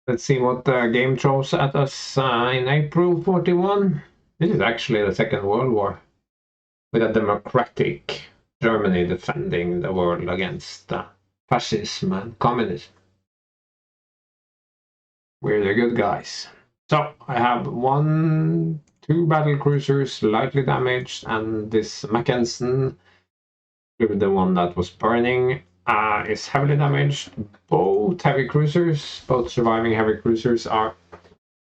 Let's see what the game throws at us in April 41. This is actually the Second World War, with a democratic Germany defending the world against fascism and communism. We're the good guys. So I have 2 battle cruisers lightly damaged, and this Mackensen, the one that was burning, is heavily damaged. Both surviving heavy cruisers are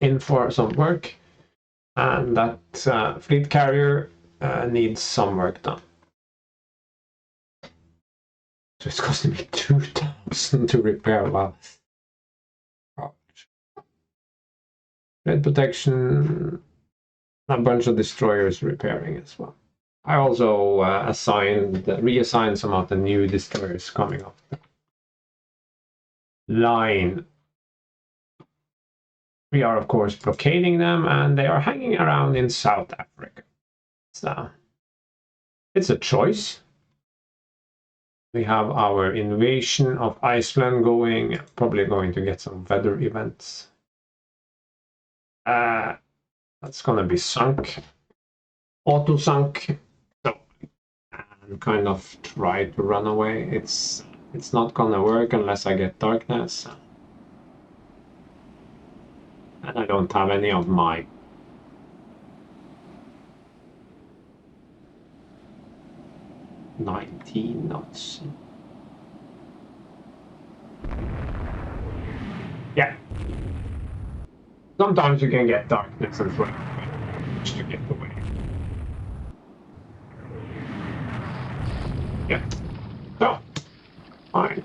in for some work, and that fleet carrier needs some work done. So it's costing me 2,000 to repair. Wow. Red protection, a bunch of destroyers repairing as well. I also reassigned some of the new destroyers coming off the line. We are, of course, blockading them, and they are hanging around in South Africa. So it's a choice. We have our invasion of Iceland going, probably going to get some weather events. That's gonna be sunk, auto sunk. So, and kind of try to run away. It's not gonna work unless I get darkness. And I don't have any of my 19 knots. Yeah. Sometimes you can get darkness as well, just to get away. Yeah. So, fine.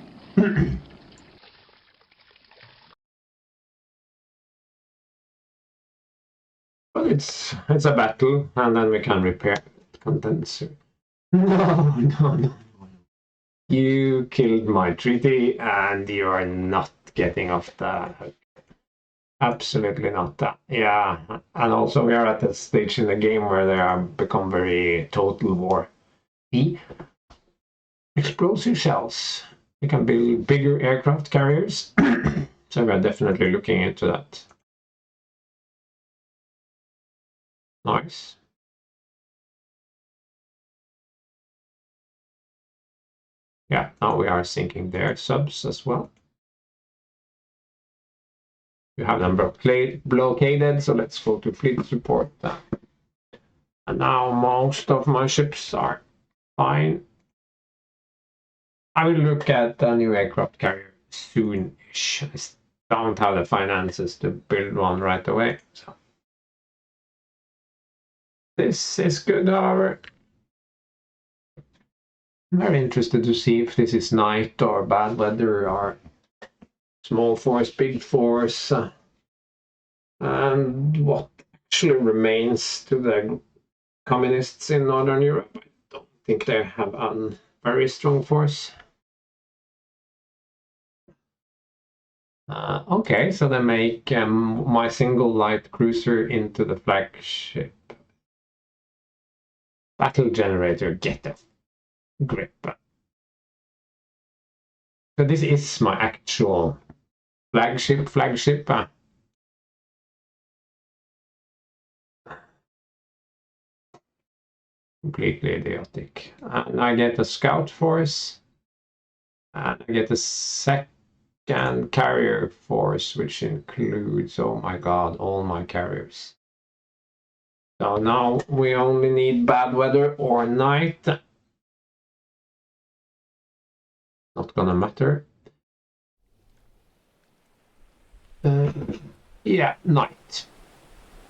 But it's a battle, and then we can repair condenser. No. You killed my treaty, and you are not getting off the hook. Absolutely not that. Yeah, and also we are at that stage in the game where they have become very total war. Explosive shells. We can build bigger aircraft carriers, so we are definitely looking into that. Nice. Yeah, now we are sinking their subs as well. We have them blockaded, so let's go to fleet support. And now most of my ships are fine. I will look at a new aircraft carrier soon-ish. I don't have the finances to build one right away. So this is good, however. I'm very interested to see if this is night or bad weather or small force, big force, and what actually remains to the communists in Northern Europe. I don't think they have a very strong force. Okay, so they make my single light cruiser into the flagship. Battle generator, get a grip. So this is my actual flagship. Completely idiotic. And I get a scout force, and I get a second carrier force, which includes, oh my god, all my carriers. So now we only need bad weather or night. Not gonna matter. Yeah, night.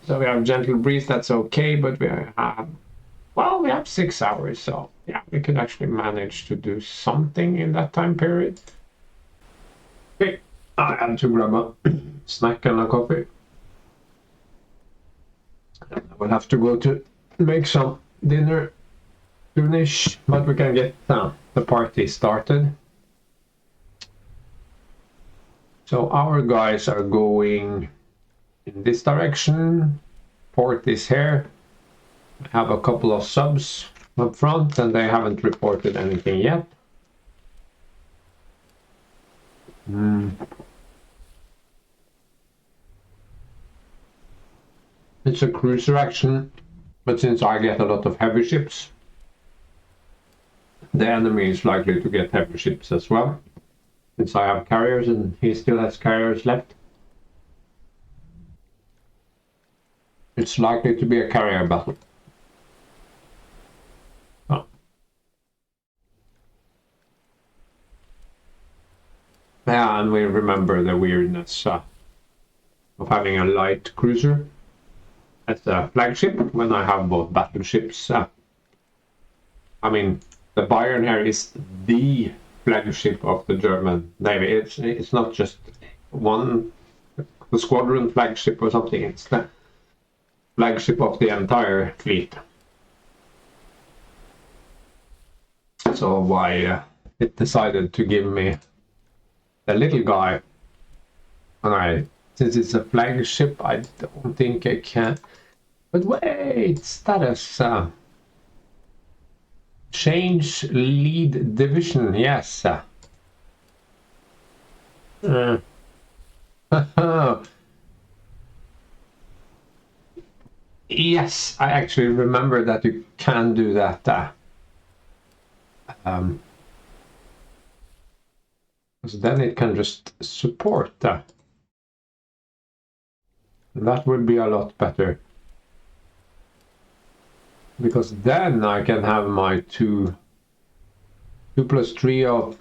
So we have gentle breeze, that's okay, but we have, well, we have 6 hours, so yeah, we could actually manage to do something in that time period. Okay, I have to grab a snack and a coffee. I will have to go to make some dinner soonish, but we can get the party started. So our guys are going in this direction. Port is here. I have a couple of subs up front, and they haven't reported anything yet. It's a cruiser action, but since I get a lot of heavy ships, the enemy is likely to get heavy ships as well. Since I have carriers and he still has carriers left, it's likely to be a carrier battle. Oh. Yeah, and we remember the weirdness of having a light cruiser as a flagship when I have both battleships. I mean, the Bayern here is the flagship of the German Navy. It's not just the squadron flagship or something. It's the flagship of the entire fleet. So why it decided to give me the little guy, and since it's a flagship, I don't think I can. But wait, status. Change lead division, yes. Yes, I actually remember that you can do that. So then it can just support. That would be a lot better. Because then I can have my 2 plus 3 of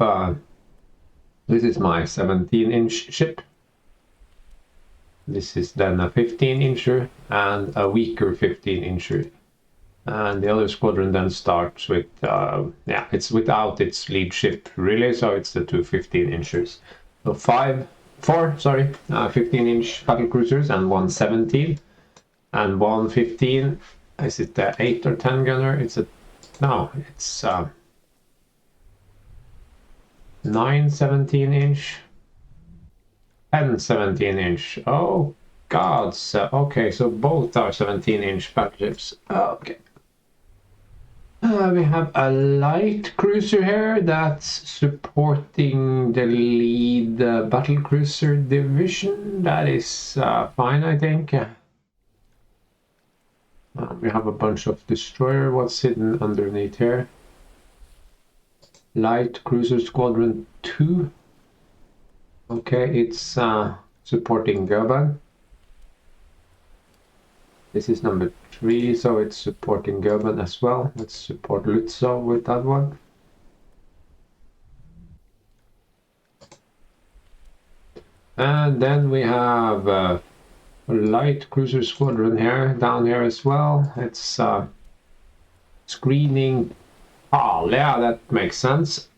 this is my 17-inch ship. This is then a 15-incher and a weaker 15-incher. And the other squadron then starts with yeah, it's without its lead ship really, so it's the 2 15-inchers. So 15-inch battle cruisers and 1 17 and 1 15. Is it the 8 or 10 gunner? It's 9 17-inch, 10 17-inch. Oh god, okay, so both are 17-inch battleships. Okay. We have a light cruiser here that's supporting the lead battle cruiser division. That is fine, I think. We have a bunch of destroyer. What's hidden underneath here? Light cruiser squadron 2. Okay, it's supporting Goban. This is number 3, so it's supporting Goban as well. Let's support Lutzow with that one. And then we have a light cruiser squadron here, down here as well. It's screening. Oh, yeah, that makes sense.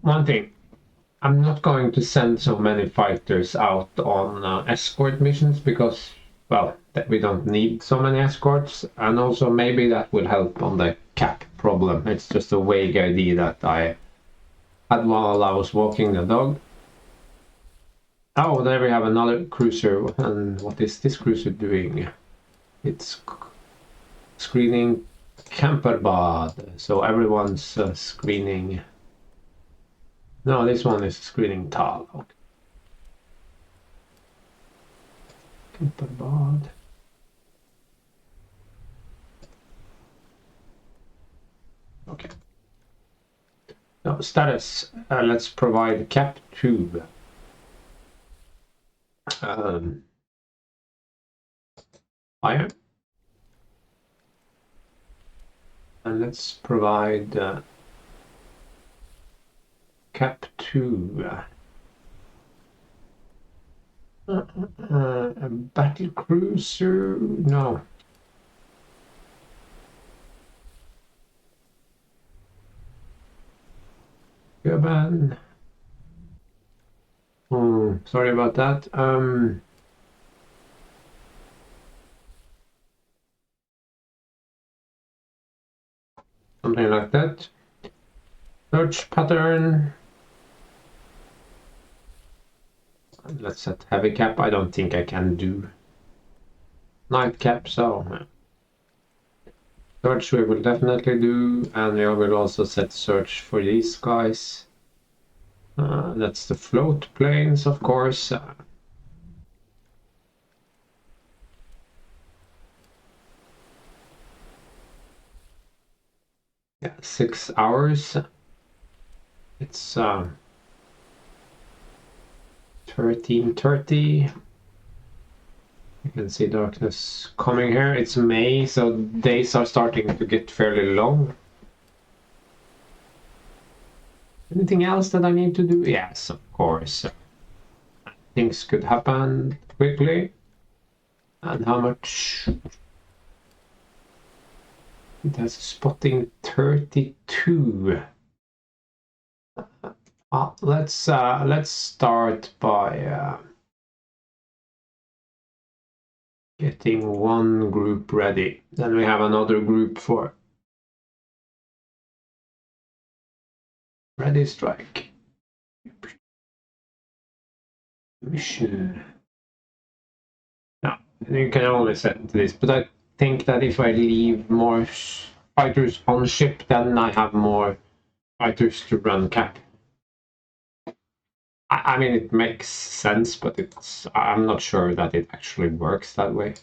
One thing, I'm not going to send so many fighters out on escort missions because, well, we don't need so many escorts, and also maybe that will help on the cap problem. It's just a vague idea that I had while I was walking the dog. Oh, there we have another cruiser, and what is this cruiser doing? It's screening Camperbad, so everyone's screening. No, this one is screening Tal. Okay. Camperbad. Okay. Now, status. Let's provide cap tube. Fire. And let's provide cap 2. A battle cruiser? No. Goban. Sorry about that. Something like that. Search pattern. Let's set heavy cap. I don't think I can do night cap, so search we will definitely do, and we will also set search for these guys. That's the float planes, of course. Yeah, 6 hours. It's 13:30. You can see darkness coming here. It's May, so days are starting to get fairly long. Anything else that I need to do? Yes, of course. Things could happen quickly. And how much? It has spotting 32. Let's start by getting one group ready. Then we have another group for ready strike. Mission. Now, you can only set this, but I think that if I leave more fighters on ship, then I have more fighters to run cap. I mean, it makes sense, but I'm not sure that it actually works that way.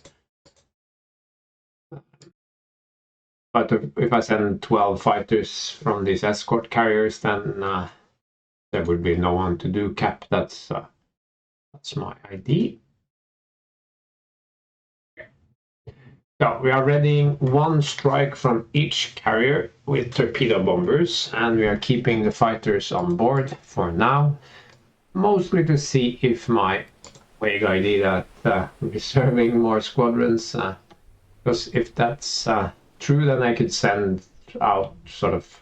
But if I send 12 fighters from these escort carriers, then there would be no one to do cap. That's my idea. So we are readying one strike from each carrier with torpedo bombers, and we are keeping the fighters on board for now, mostly to see if my vague idea that reserving more squadrons, because if that's true, then I could send out sort of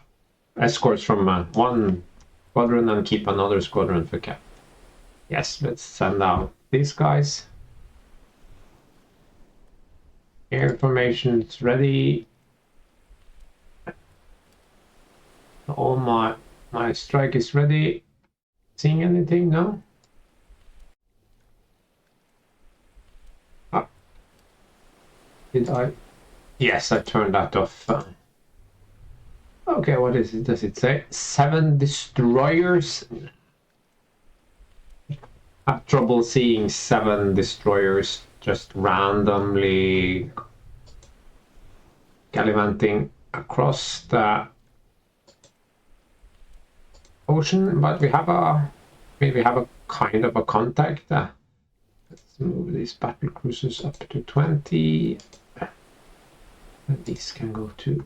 escorts from one squadron and keep another squadron for cap. Yes, let's send out these guys. Air information is ready. All my strike is ready. Seeing anything? No? Ah. Did I? Yes, I turned that off. Okay, what is it? Does it say 7 destroyers? I have trouble seeing 7 destroyers just randomly gallivanting across the ocean, but we have a kind of a contact. Let's move these battle cruisers up to 20. And these can go to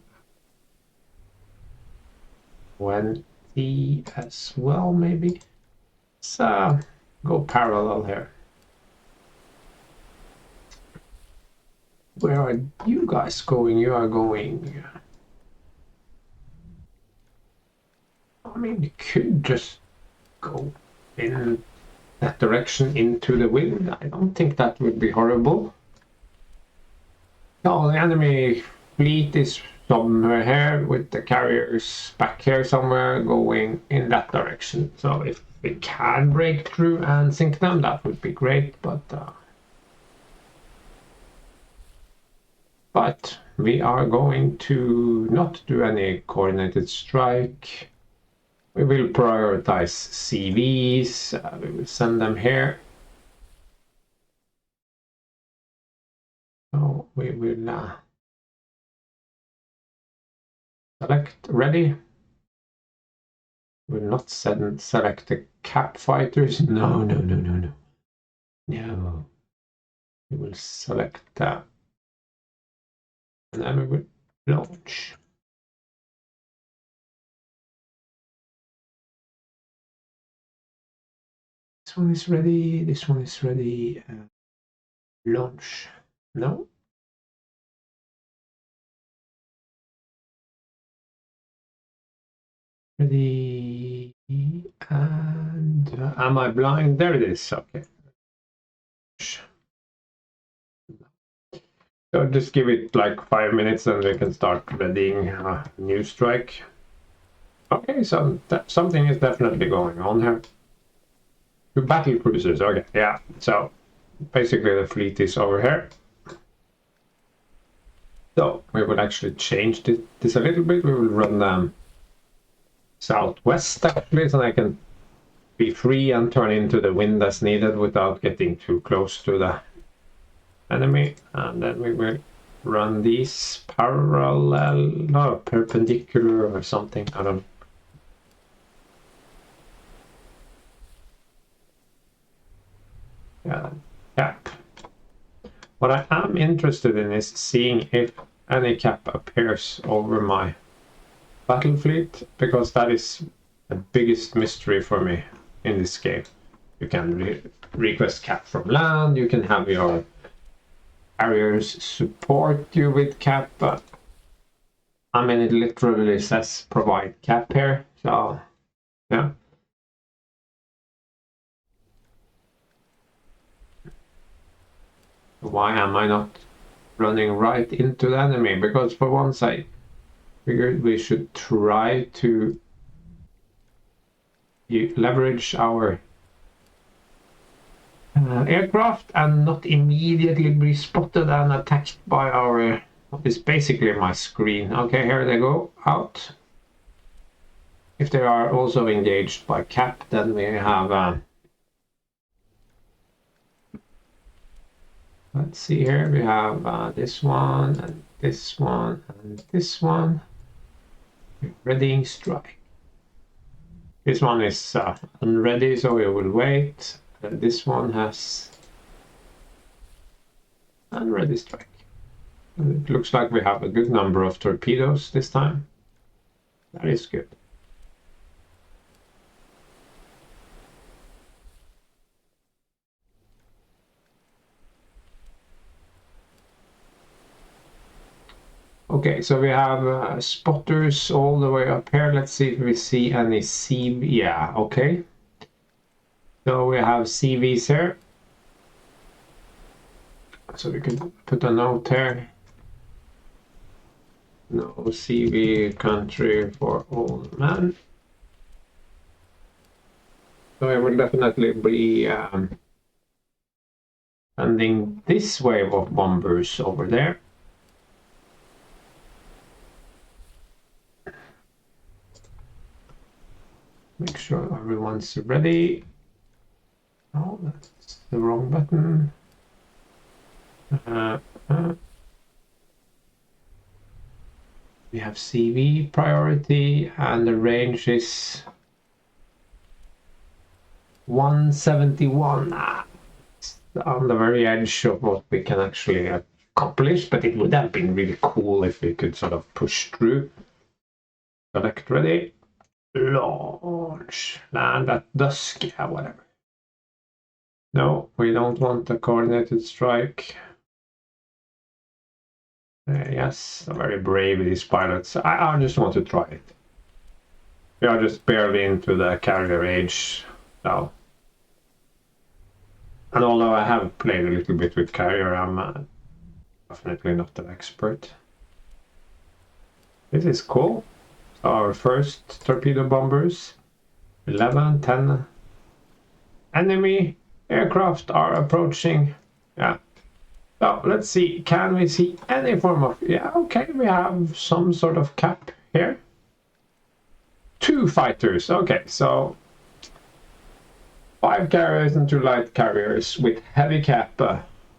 20 as well, maybe. Let's go parallel here. Where are you guys going? You are going... I mean, you could just go in that direction into the wind. I don't think that would be horrible. No, the enemy fleet is somewhere here with the carriers back here somewhere going in that direction. So if we can break through and sink them, that would be great. But we are going to not do any coordinated strike. We will prioritize CVs. We will send them here. So we will select ready. We'll not select the cap fighters. No. No. We will select that. And then we will launch. This one is ready. This one is ready. Launch. No. Ready. And am I blind? There it is. Okay. So just give it like 5 minutes and we can start readying a new strike. Okay, so something is definitely going on here. 2 battle cruisers, okay, yeah. So basically the fleet is over here. So we will actually change this a little bit. We will run them southwest actually, so I can be free and turn into the wind as needed without getting too close to the enemy. And then we will run these parallel, no, perpendicular or something, I don't know. Yeah, cap. What I am interested in is seeing if any cap appears over my battle fleet, because that is the biggest mystery for me in this game. You can request cap from land, you can have your carriers support you with cap, but I mean it literally says provide cap here, so yeah. Why am I not running right into the enemy? Because for once I figured we should try to leverage our aircraft and not immediately be spotted and attacked by our what is basically my screen. Okay, here they go out. If they are also engaged by cap, then we have let's see here, we have this one and this one and this one. Readying strike. This one is unready, so we will wait. And this one has unready strike. And it looks like we have a good number of torpedoes this time. That is good. Okay, so we have spotters all the way up here. Let's see if we see any CV. Yeah, okay. So we have CVs here. So we can put a note here. No CV country for all men. So I will definitely be sending this wave of bombers over there. Make sure everyone's ready. Oh, that's the wrong button. We have CV priority and the range is 171. It's on the very edge of what we can actually accomplish, but it would have been really cool if we could sort of push through. Select ready. Launch. Land at dusk. Yeah, whatever. No, we don't want a coordinated strike. Yes, very brave, these pilots. I just want to try it. We are just barely into the carrier age now. And although I have played a little bit with carrier, I'm definitely not an expert. This is cool. So our first torpedo bombers. 11, 10. Enemy aircraft are approaching. Yeah. So let's see, can we see any form of, yeah, okay, we have some sort of cap here. 2 fighters, okay, so 5 carriers and 2 light carriers with heavy cap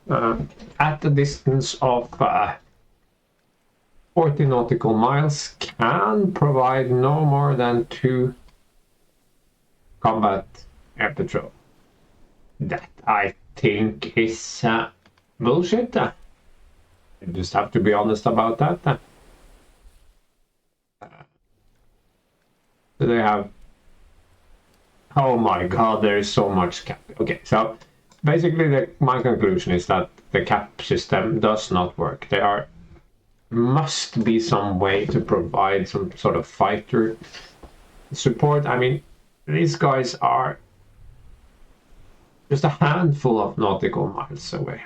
at a distance of 40 nautical miles can provide no more than 2 combat air patrol. That I think is bullshit. You just have to be honest about that. So they have. Oh my god, there is so much cap. Okay, so basically my conclusion is that the cap system does not work. There must be some way to provide some sort of fighter support. I mean, these guys are just a handful of nautical miles away.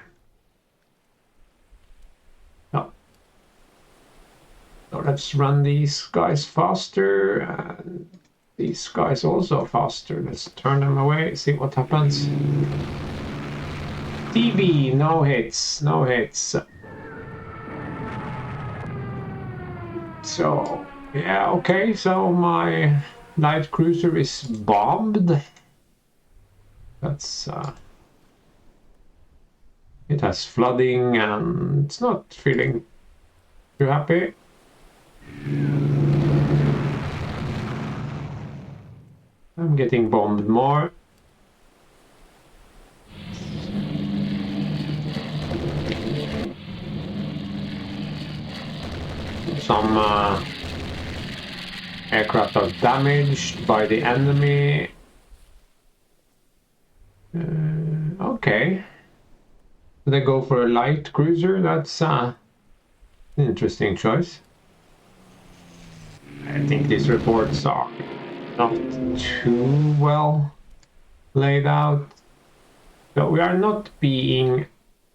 No. So let's run these guys faster and these guys also faster. Let's turn them away, see what happens. TV, no hits, no hits. So, yeah, okay, so my light cruiser is bombed. That's it has flooding and it's not feeling too happy. I'm getting bombed more. Some aircraft are damaged by the enemy. Okay. They go for a light cruiser. That's an interesting choice. I think these reports are not too well laid out. So we are not being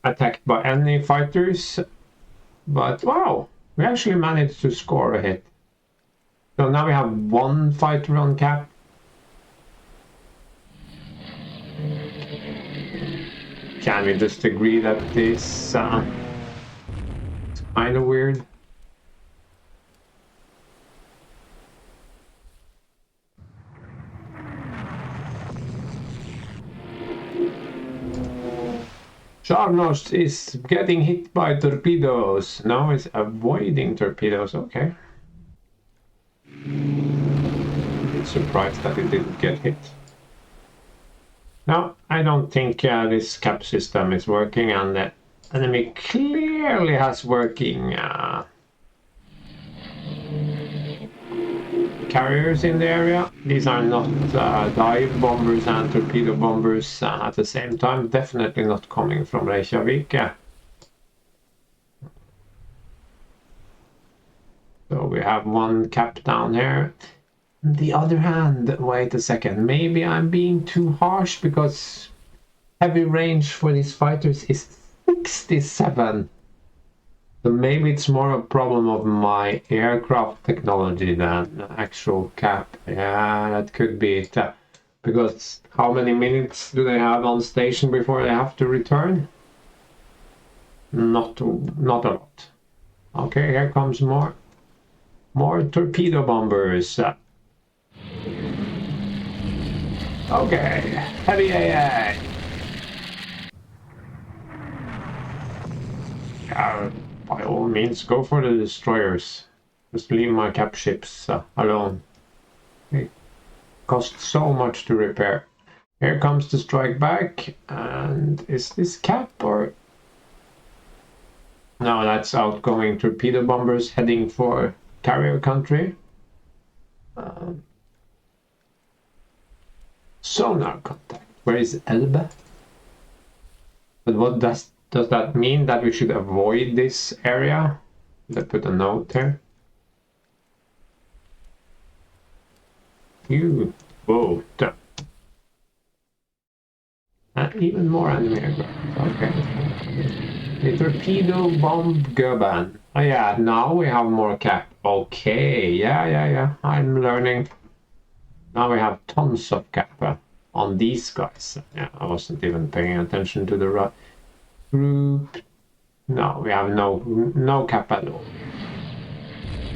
attacked by any fighters, but wow, we actually managed to score a hit. So now we have one fighter on cap. Can we just agree that this is kind of weird? Charnos is getting hit by torpedoes. Now it's avoiding torpedoes. Okay. A bit surprised that it didn't get hit. No, I don't think this cap system is working, and the enemy clearly has working carriers in the area. These are not dive bombers and torpedo bombers at the same time. Definitely not coming from Reykjavik. So we have one cap down here. On the other hand, wait a second, maybe I'm being too harsh because heavy range for these fighters is 67. So maybe it's more a problem of my aircraft technology than actual cap. Yeah, that could be it. Because how many minutes do they have on station before they have to return? Not a lot. Okay, here comes more torpedo bombers. Okay, heavy AA. By all means, go for the destroyers. Just leave my cap ships alone. They cost so much to repair. Here comes the strike back, and is this cap or? No, that's outgoing torpedo bombers heading for carrier country. Sonar contact. Where is Elbe? But what does that mean? That we should avoid this area? Let's put a note here. You boat. And even more enemy aircraft. Okay. The torpedo bomb Goban. Oh yeah, now we have more cap. Okay, yeah. I'm learning. Now we have tons of cap on these guys. Yeah, I wasn't even paying attention to the right group. No, we have no cap at all.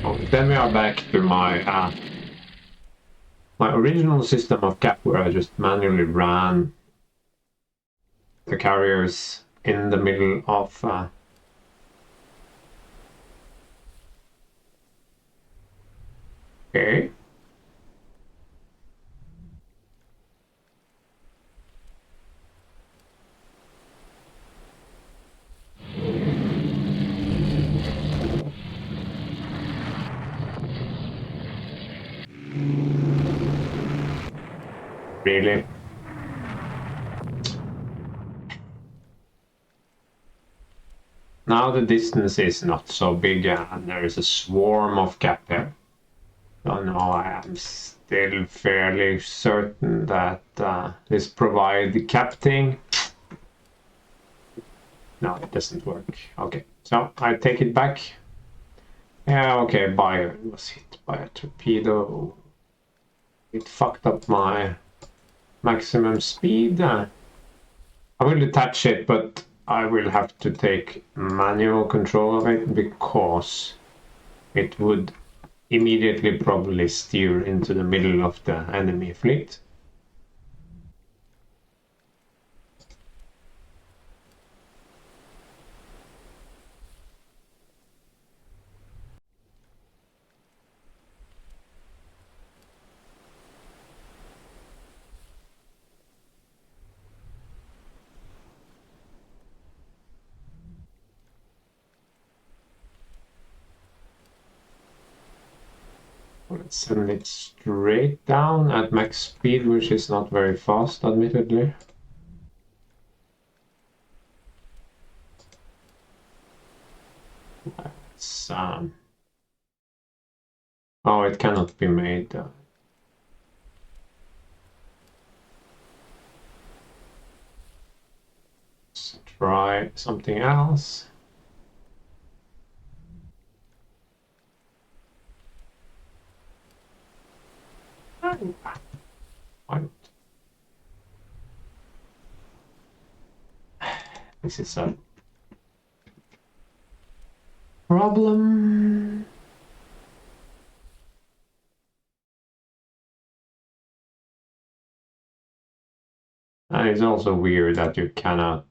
Oh, then we are back to my my original system of cap, where I just manually ran the carriers in the middle of okay. Really? Now the distance is not so big and there is a swarm of cap there. So no, I am still fairly certain that this provide the cap thing. No, it doesn't work. Okay, so I take it back. Yeah, okay, Bayern was hit by a torpedo. It fucked up my maximum speed. I will detach it, but I will have to take manual control of it because it would immediately probably steer into the middle of the enemy fleet. send it straight down at max speed, which is not very fast, admittedly. It's, oh, it cannot be made. Let's try something else. Why not? This is a problem. And it's also weird that you cannot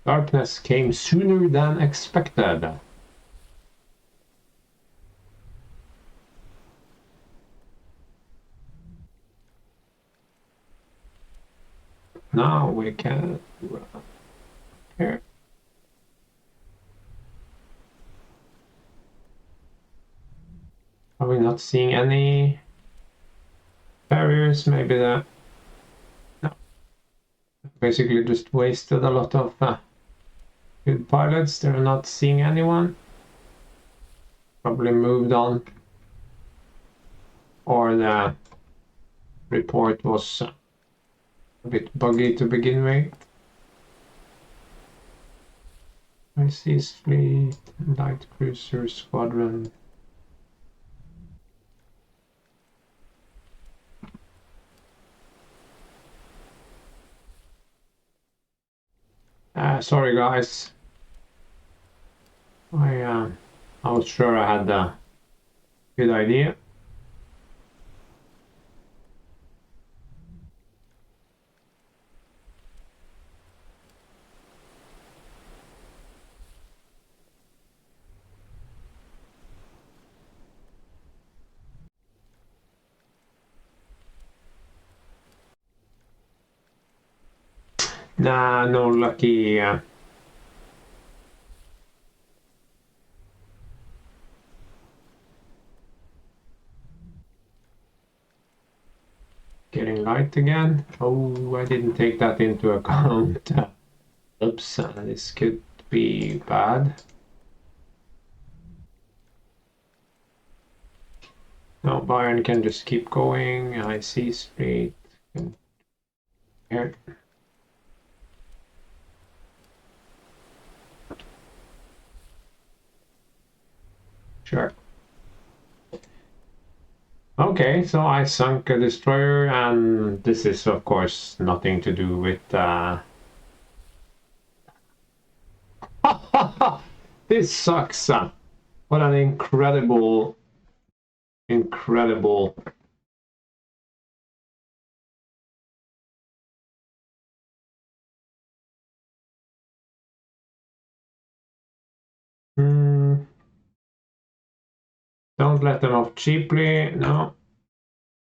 Darkness came sooner than expected. Now we can here. Are we not seeing any barriers? Maybe the no. Basically just wasted a lot of good pilots. They're not seeing anyone. Probably moved on. Or the report was a bit buggy to begin with. I see fleet, light cruiser squadron. Sorry guys. I was sure I had a good idea. Nah, no lucky. Getting light again. Oh, I didn't take that into account. Oops, this could be bad. No, Bayern can just keep going. I see straight. Here. Sure. Okay, so I sunk a destroyer, and this is of course nothing to do with this sucks. What an incredible don't let them off cheaply. No.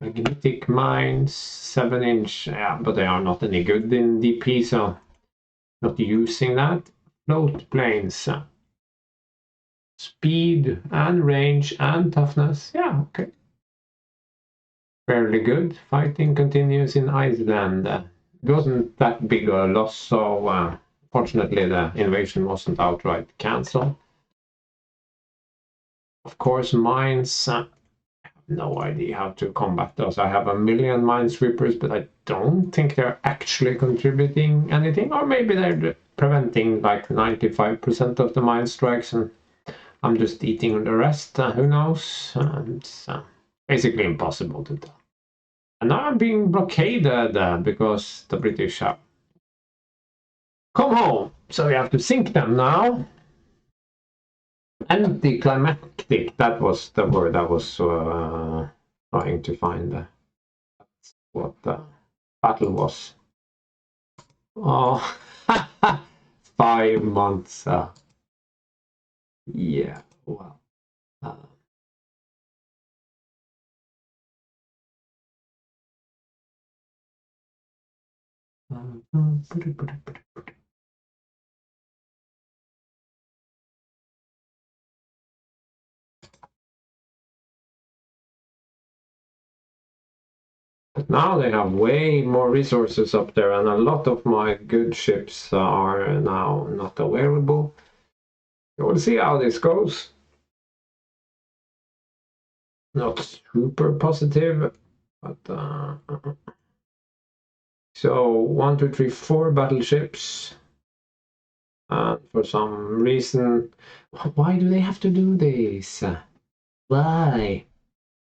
Magnetic mines, 7-inch, yeah, but they are not any good in DP, so not using that. Float planes, speed and range and toughness, yeah, okay. Fairly good. Fighting continues in Iceland. It wasn't that big a loss, so fortunately the invasion wasn't outright cancelled. Of course, mines. No idea how to combat those. I have a million minesweepers, but I don't think they're actually contributing anything. Or maybe they're preventing like 95% of the mine strikes and I'm just eating the rest. Who knows? It's basically impossible to tell. And now I'm being blockaded because the British have come home. So we have to sink them now. Anticlimactic, that was the word I was trying to find. That's what the battle was. Oh, 5 months. Yeah, well. But now they have way more resources up there, and a lot of my good ships are now not available. We'll see how this goes. Not super positive, but so 1, 2, 3, 4 battleships. And for some reason, why do they have to do this? Why?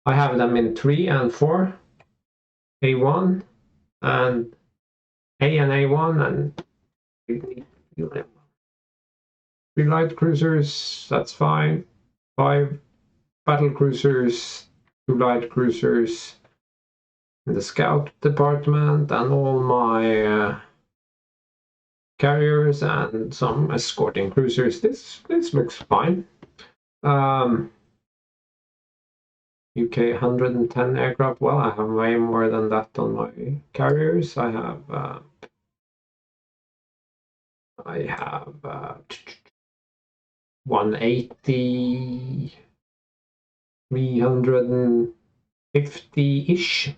I have them in 3 and 4, A1 and A and A1, and 3 light cruisers, that's fine. 5 battle cruisers, 2 light cruisers in the scout department, and all my carriers and some escorting cruisers. This looks fine. UK 110 aircraft. Well, I have way more than that on my carriers. I have 180, 350-ish.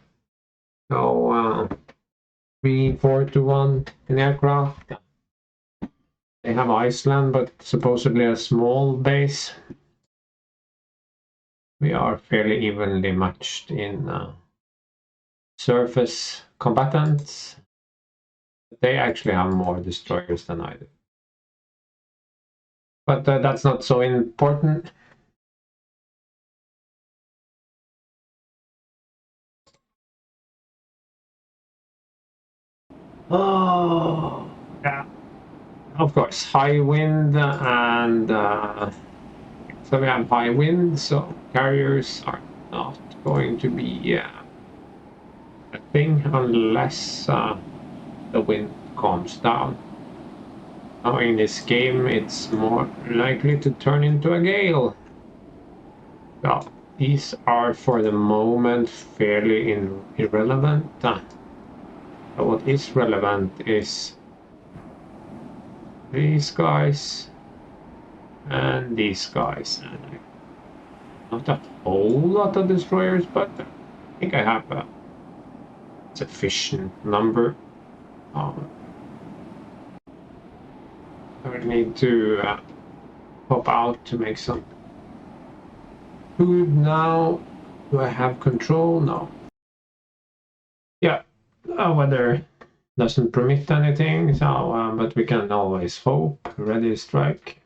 So 3, 4 to 1 in aircraft. They have Iceland, but supposedly a small base. We are fairly evenly matched in surface combatants. They actually have more destroyers than I do. But that's not so important. Oh, yeah. Of course, high wind and so we have high wind, so carriers are not going to be a thing unless the wind calms down. Now in this game, it's more likely to turn into a gale. Well, these are for the moment fairly irrelevant. But what is relevant is these guys and these guys. And not a whole lot of destroyers, but I think I have a sufficient number. I will need to pop out to make some food now. Do I have control? No. Yeah, weather doesn't permit anything, so but we can always hope. Ready, strike.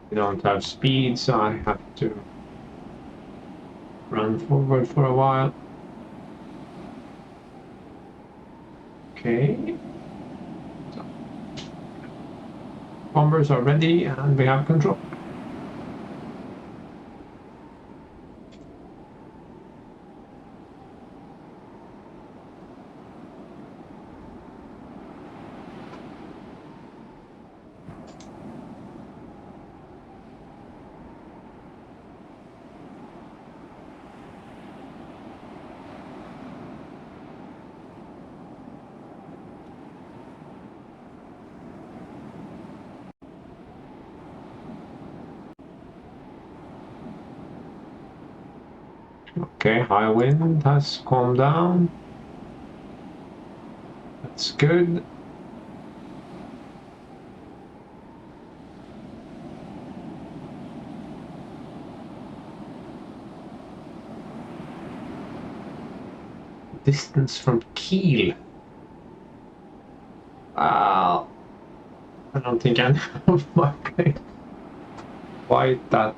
We don't have speed, so I have to run forward for a while. Okay. So, bombers are ready and we have control. Okay, high wind has calmed down. That's good. distance from Kiel. Well, I don't think any of my planes quite that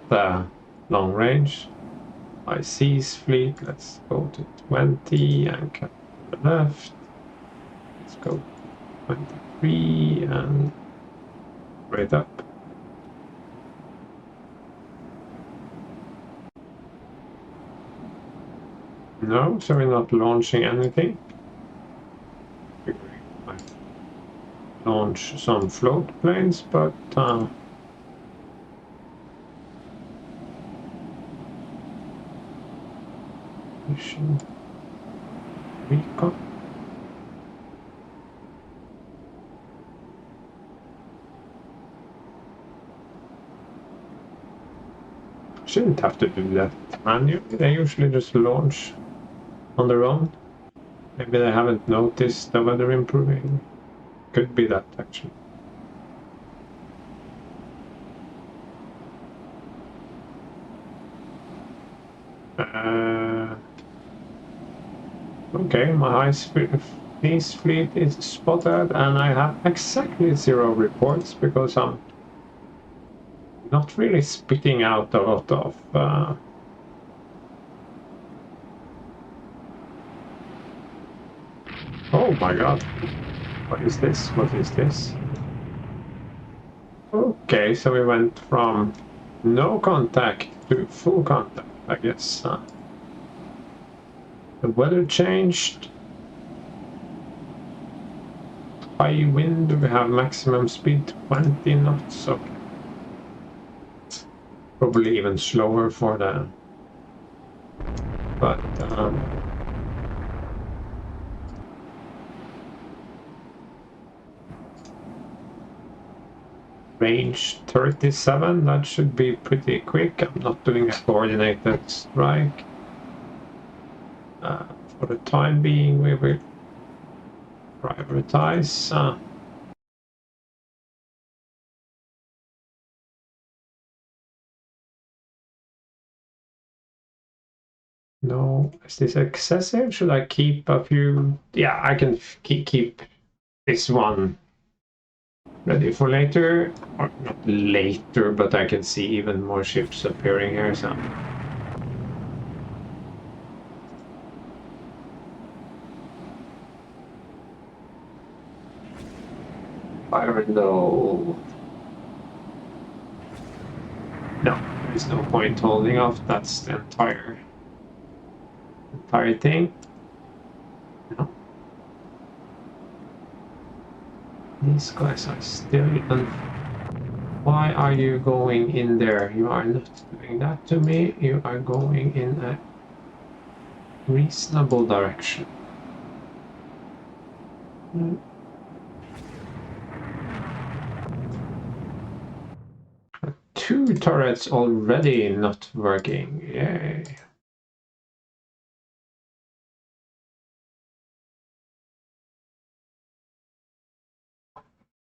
long range. My seas fleet, let's go to 20 and cut to the left. Let's go 23 and right up. No, so we're not launching anything. We might launch some float planes, but mission recon. Shouldn't have to do that manually. They usually just launch on their own. Maybe they haven't noticed the weather improving. Could be that actually. Okay, my ice fleet is spotted, and I have exactly 0 reports because I'm not really spitting out a lot of oh my god, what is this? What is this? Okay, so we went from no contact to full contact, I guess. The weather changed. High wind, we have maximum speed 20 knots, okay. Probably even slower for the... But range 37, that should be pretty quick. I'm not doing a coordinated strike. For the time being, we will prioritize no, is this excessive? Should I keep a few? Yeah, I can keep this one ready for later, or not later, but I can see even more ships appearing here, so. Fire window. No, there is no point holding off. That's the entire thing. No. These guys are still on. Why are you going in there? You are not doing that to me. You are going in a reasonable direction. Two turrets already not working. Yay.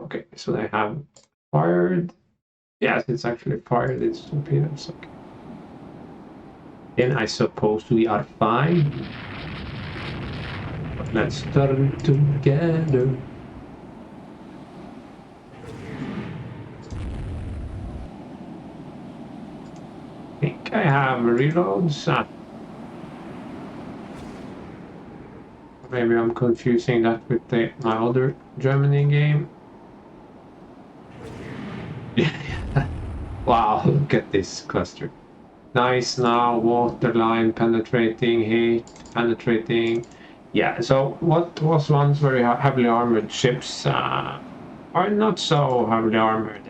Okay, so they have fired. Yes, it's actually fired its torpedoes. Okay. Then I suppose we are fine. But let's turn together. I think I have reloads. Maybe I'm confusing that with my other Germany game. Wow, look at this cluster. Nice now, waterline penetrating, heat penetrating. Yeah, so what was once very heavily armored ships are not so heavily armored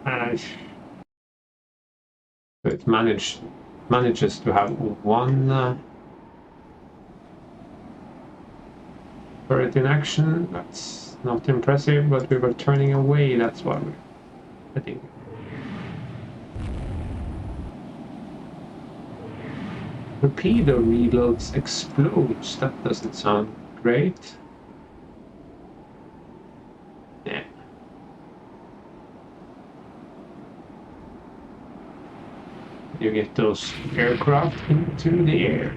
anymore. It manages to have one turret in action. That's not impressive, but we were turning away, that's why we're heading. Torpedo reloads explodes. That doesn't sound great. Yeah. You get those aircraft into the air.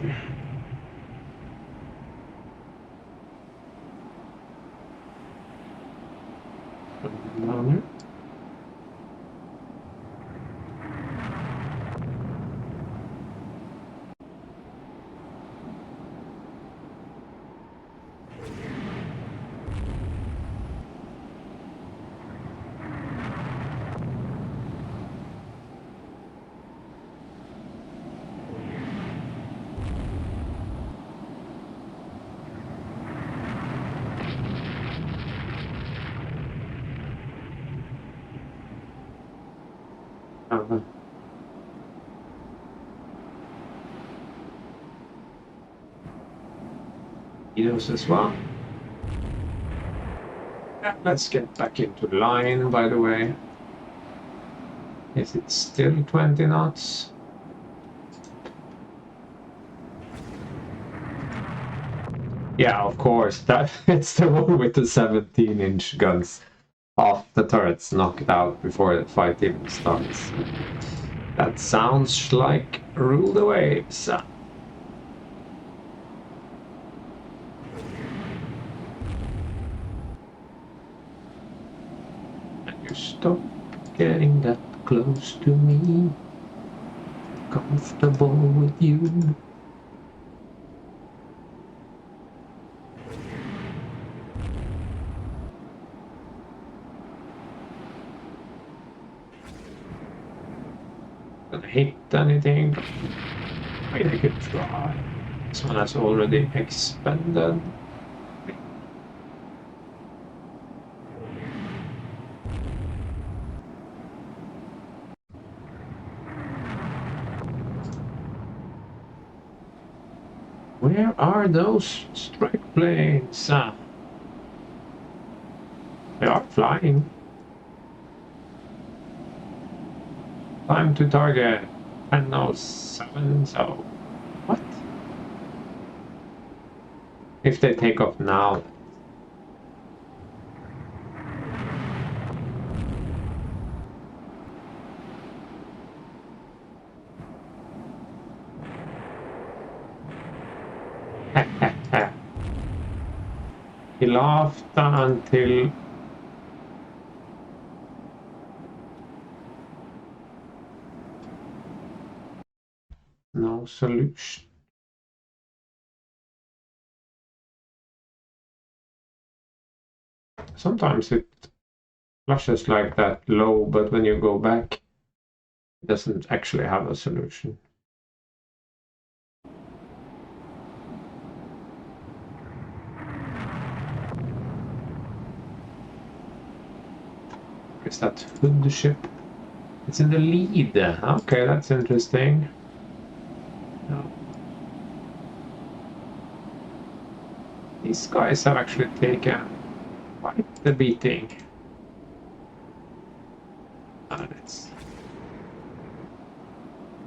Down here. Those as well. Yeah, let's get back into line, by the way. Is it still 20 knots? Yeah, of course. That it's the one with the 17-inch guns. Half the turrets knocked out before the fight even starts. That sounds like rule the waves. And you stop getting that close to me. Comfortable with you. Gonna hit anything? I think I could try. This one has already expanded. Where are those strike planes? They are flying. Time to target. 10:07, so... What? If they take off now... He laughed until... No solution. Sometimes it flashes like that low, but when you go back, it doesn't actually have a solution. Is that hood ship? It's in the lead. Okay, that's interesting. No. These guys have actually taken quite the beating. And it's...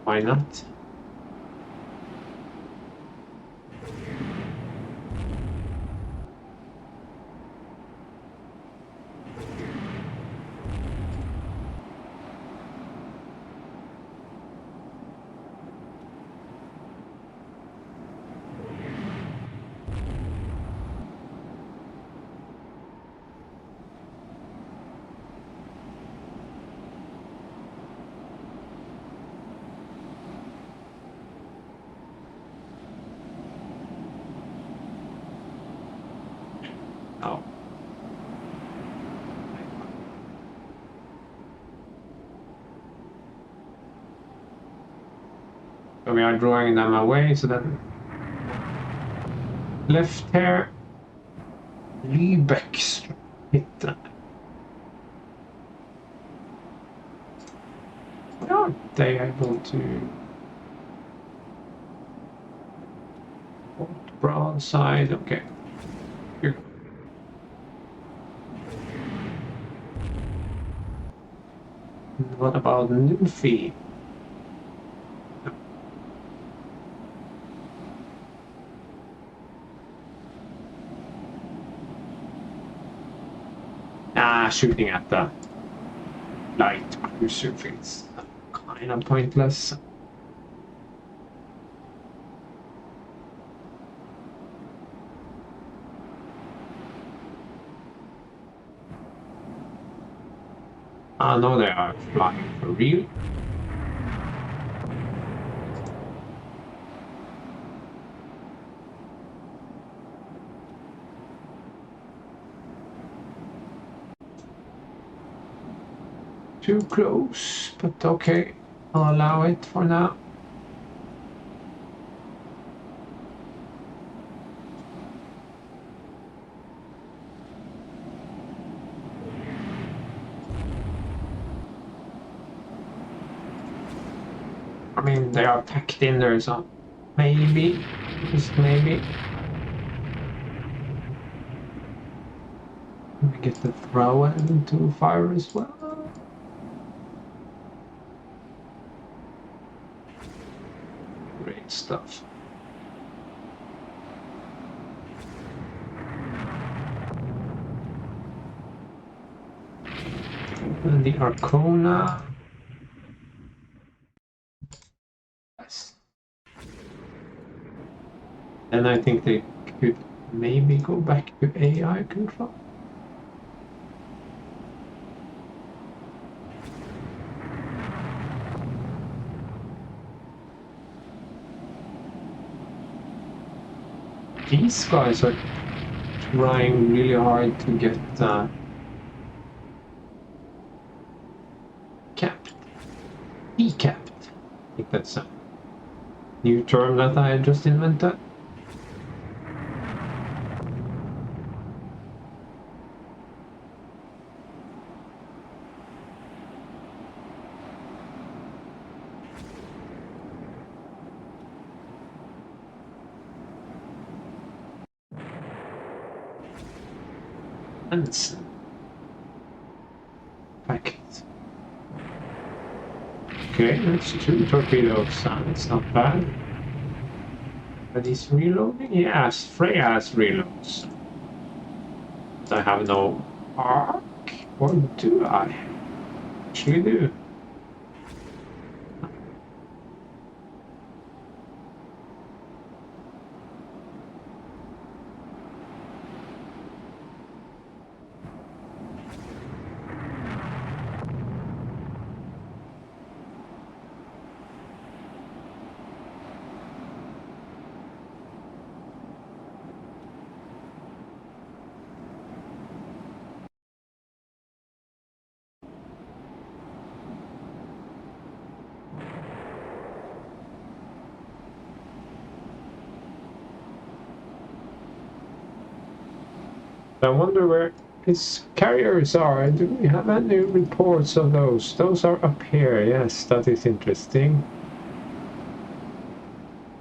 Why not? Oh. So we are drawing them away, so then left here, Lübeck hit them. Why aren't they able to port broadside? Okay. Here. What about Newfie? Shooting at the light cruiser feels kind of pointless. I know they are flying for real. Too close, but okay, I'll allow it for now. I mean, they are packed in there, so maybe, just maybe. Let me get the throw into fire as well. Great stuff. And the Arcona. Yes. Then I think they could maybe go back to AI control. These guys are trying really hard to get capped. Decapped. I think that's a new term that I just invented. Packed. Okay, that's 2 torpedoes. It's not bad. Are these reloading? Yes, Freya has reloads. But I have no arc, or do I? Actually do. I wonder where his carriers are. Do we have any reports of those? Those are up here. Yes, that is interesting.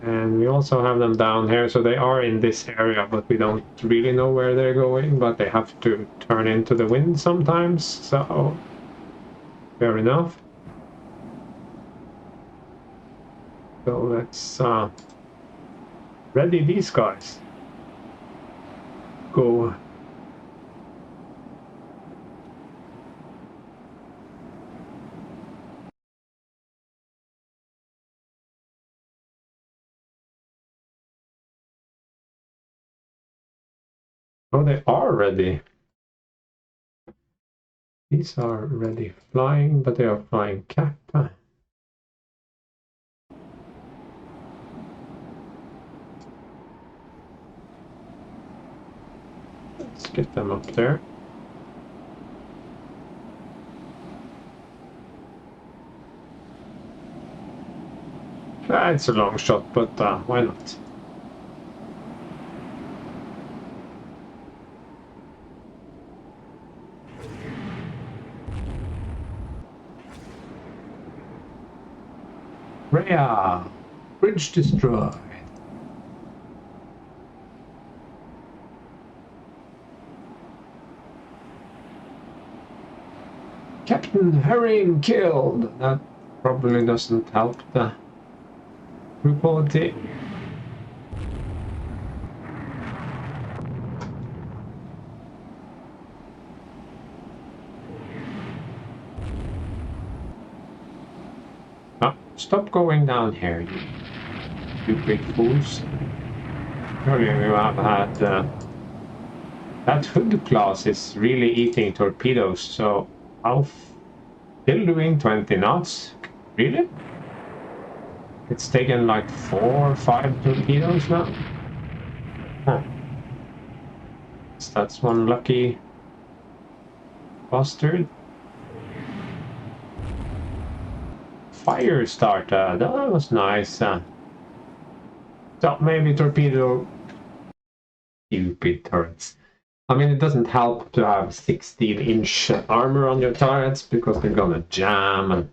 And we also have them down here, so they are in this area, but we don't really know where they're going, but they have to turn into the wind sometimes, so fair enough. So let's ready these guys. Go. Oh, they are ready. These are ready flying, but they are flying cap. Let's get them up there. It's a long shot, but why not? Rhea! Bridge destroyed. Captain Herring killed. That probably doesn't help the crew quality. Oh, stop going down here, you big fools. Earlier we have had that hood class is really eating torpedoes, so how Still doing 20 knots. Really? It's taken like 4 or 5 torpedoes now. Huh. So that's one lucky bastard. Fire starter. That was nice. So maybe torpedo. Stupid turrets. I mean, it doesn't help to have 16-inch armor on your turrets because they're gonna jam and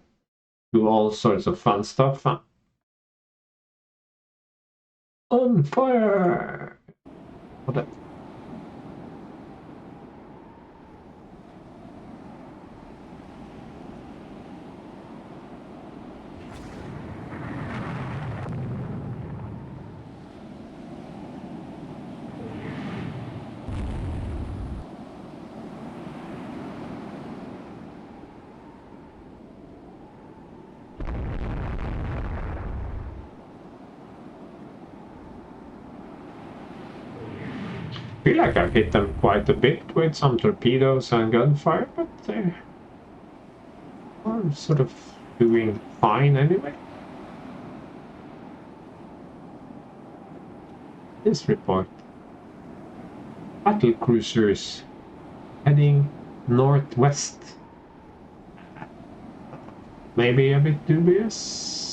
do all sorts of fun stuff. On fire! What? I feel like I've hit them quite a bit with some torpedoes and gunfire, but they are sort of doing fine anyway. This report. Battle cruisers heading northwest. Maybe a bit dubious.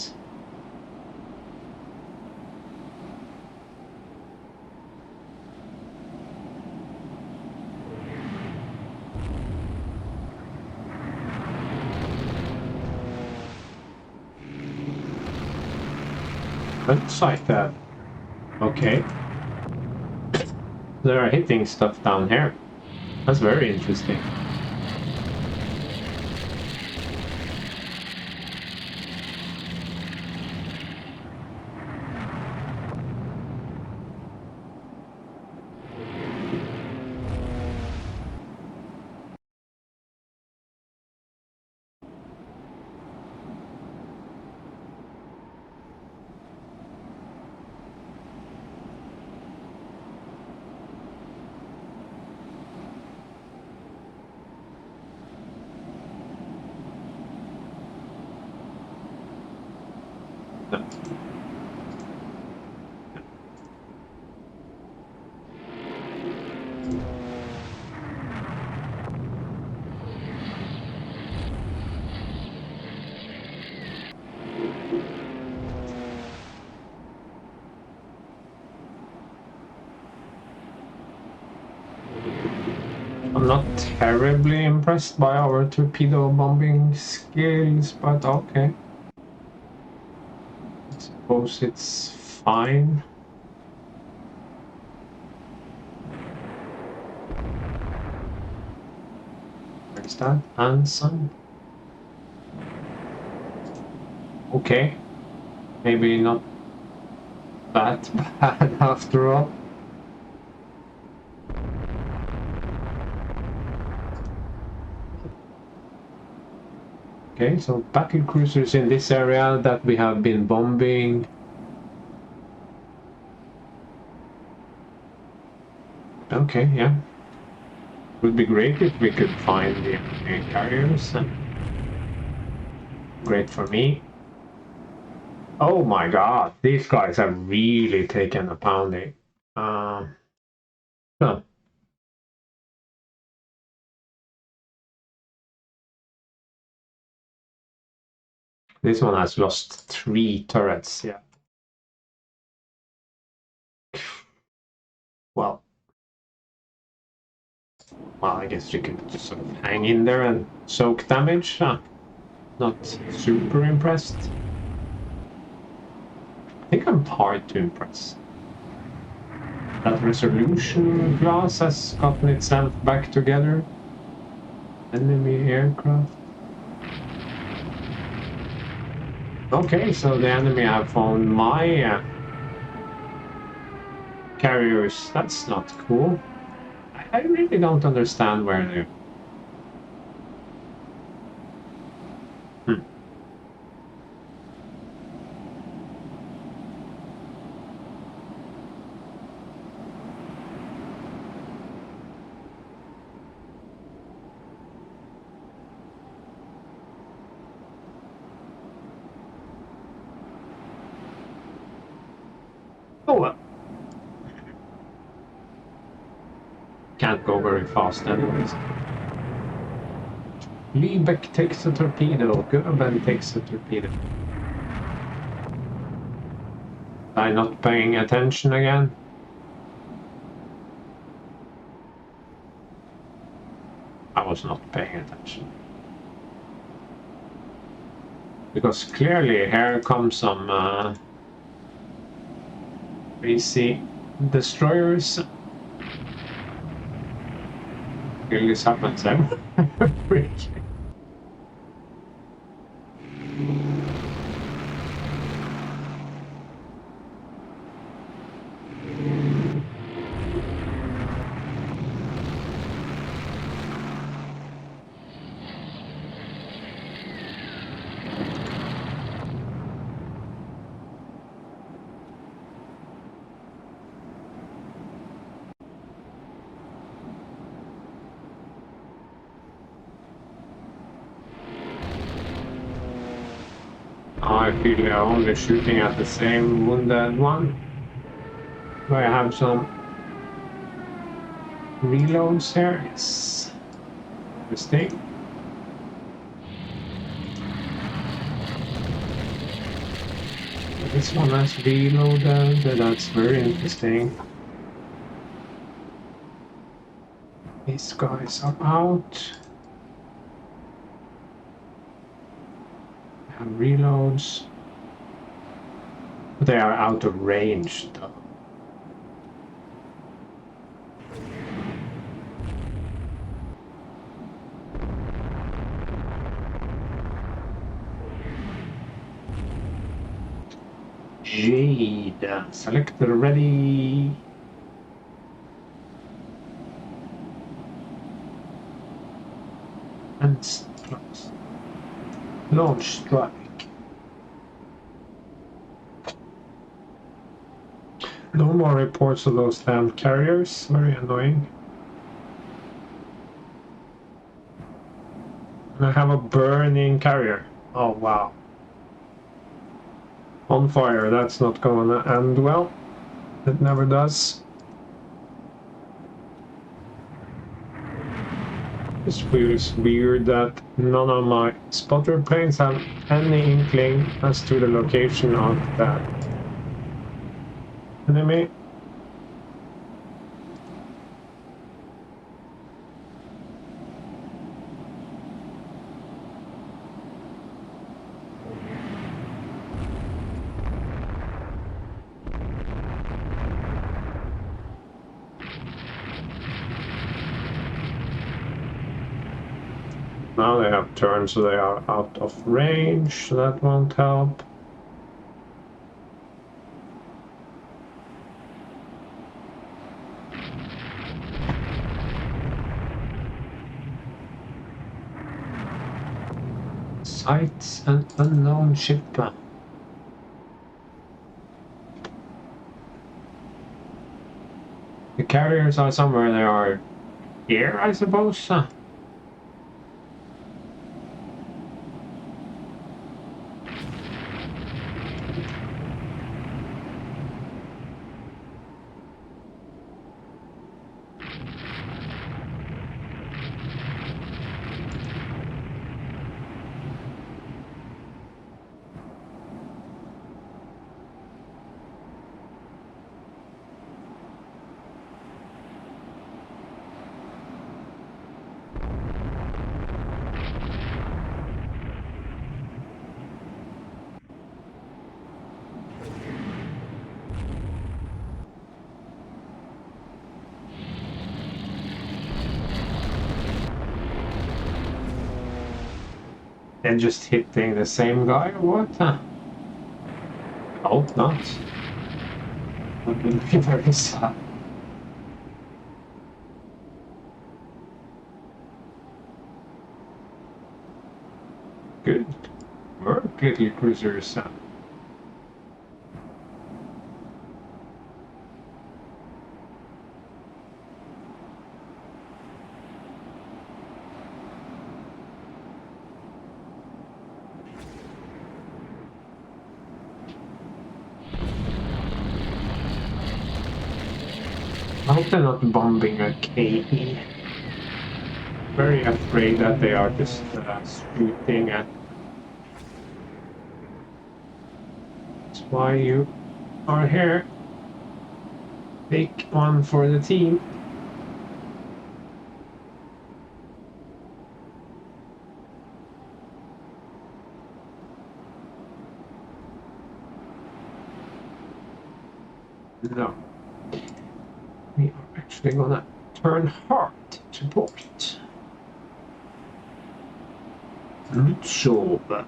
Looks like that. Okay. They are hitting stuff down here. That's very interesting. I'm not terribly impressed by our torpedo bombing skills, but okay. I suppose it's fine. Where's that? And some. Okay. Maybe not that bad after all. Okay, so battle cruisers in this area that we have been bombing. Okay, yeah. Would be great if we could find the enemy carriers. Great for me. Oh my god, these guys have really taken a pounding. Huh. This one has lost 3 turrets, yeah. Well, I guess you could just sort of hang in there and soak damage. Not super impressed. I think I'm hard to impress. That resolution glass has gotten itself back together. Enemy aircraft. Okay, so the enemy have found my carriers. That's not cool. I really don't understand where they're... go very fast anyways. Liebeck takes a torpedo. Göben takes a torpedo. Am I not paying attention again? I was not paying attention. Because clearly here comes some crazy destroyers. Will this happens every I feel they're only shooting at the same wounded one. Do I have some reloads here? Yes. Interesting. This one has reloaded, that's very interesting. These guys are out. Have reloads. But they are out of range though. Jade, select the ready. And plus launch strike. No more reports of those damn carriers, very annoying. I have a burning carrier. Oh wow. On fire, that's not going to end well. It never does. It feels weird that none of my spotter planes have any inkling as to the location of that enemy. Now they have turned, so they are out of range, so that won't help. Sights an unknown ship. The carriers are somewhere, they are here, I suppose. And just hitting the same guy or what? I hope not. That would be very sad. Good work, little cruisers. I hope they're not bombing a KE. Very afraid that they are just shooting at. That's why you are here. Take one for the team. No. We are actually gonna turn hard to port. Good job.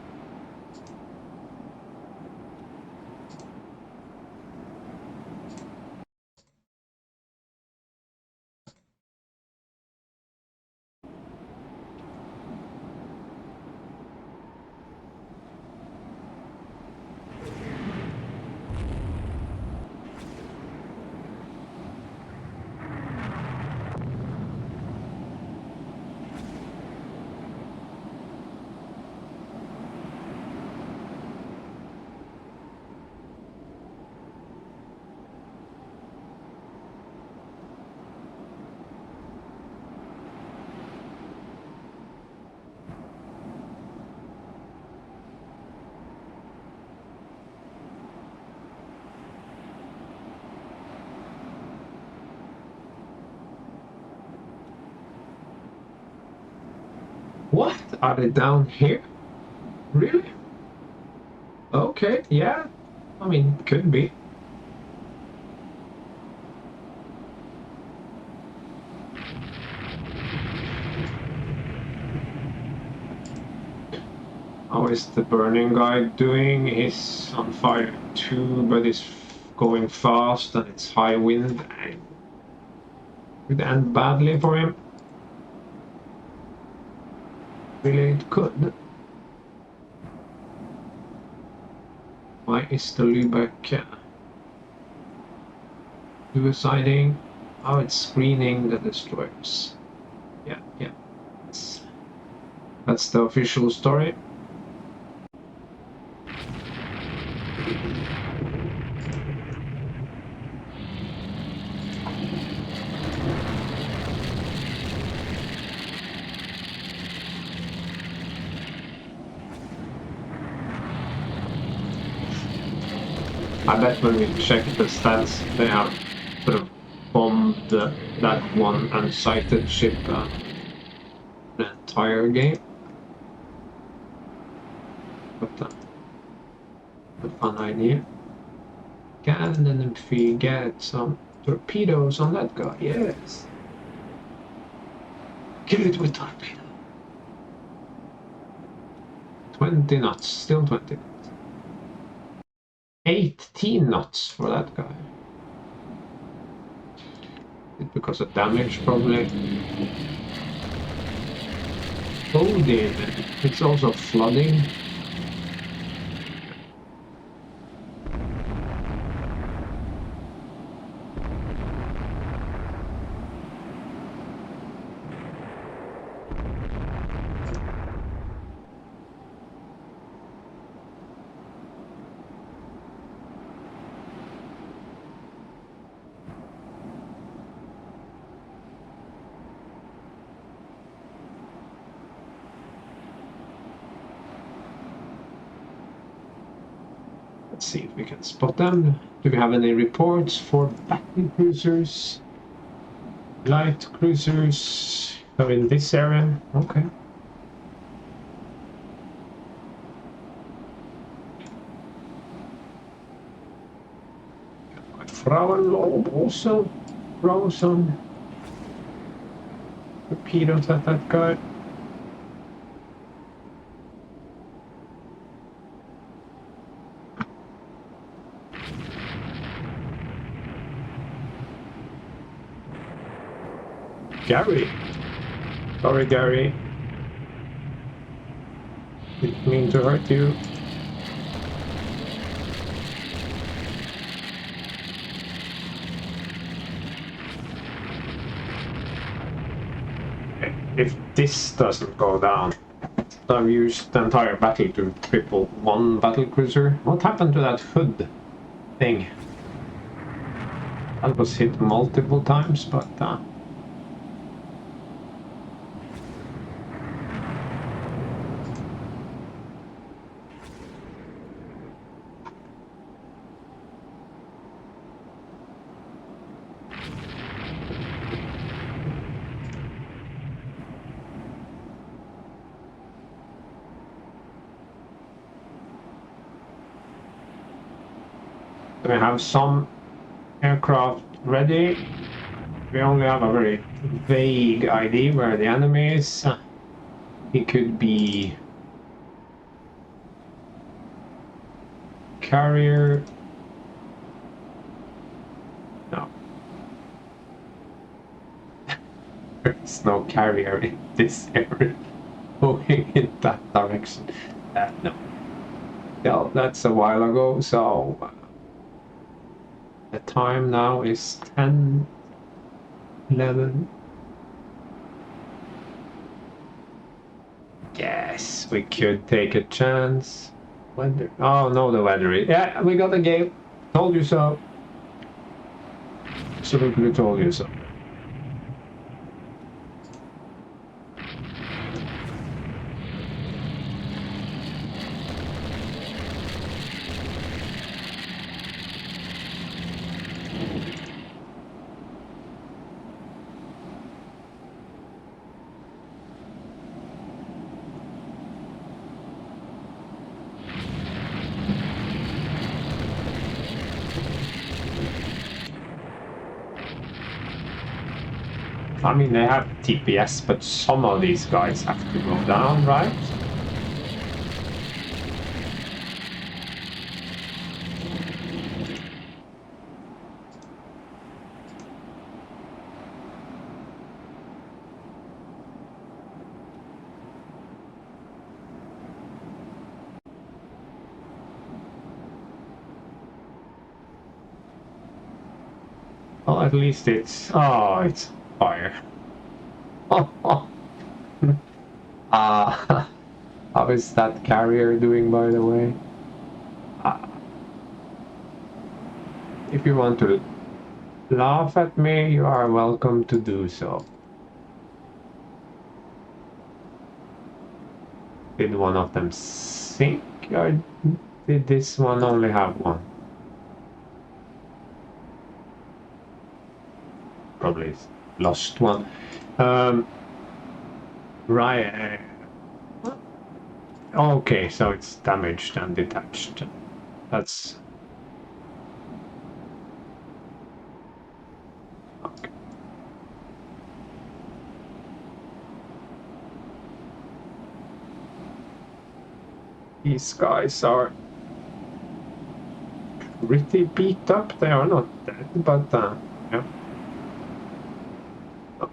What? Are they down here? Really? Okay, yeah. I mean, could be. How is the burning guy doing? He's on fire too, but he's going fast and it's high wind. And could end badly for him. Really, it could. Why is the Lübeck suiciding? Oh, it's screening the destroyers. Yeah. That's the official story. I bet when we check the stats, they have sort of bombed that one unsighted ship the entire game. But a fun idea. Can and if we get some torpedoes on that guy, yes. Kill it with torpedo. 20 knots, still 20 knots. 18 knots for that guy. It's because of damage, probably. Odin, it's also flooding. Let's see if we can spot them. Do we have any reports for battle cruisers? Light cruisers. So in this area? Okay. Frauenlob also throw some torpedoes at that guy. Gary. Sorry, Gary. Didn't mean to hurt you. If this doesn't go down, I've used the entire battle to cripple one battle cruiser. What happened to that hood thing? That was hit multiple times, but we have some aircraft ready. We only have a very vague idea where the enemy is. It could be carrier. No. There's no carrier in this area going in that direction. No. Well, that's a while ago, so the time now is 10:11. Yes, we could take a chance. Weather. Oh no, the weather is. Yeah, we got a game. Told you so. Absolutely told you so. I mean, they have TPS, but some of these guys have to go down, right? Well, at least it's... Oh, it's fire. How is that carrier doing, by the way? If you want to laugh at me, you are welcome to do so. Did one of them sink, or did this one only have one? Probably lost one. Right. Okay, so it's damaged and detached. That's... Okay. These guys are pretty beat up. They are not dead, but yeah. Oh.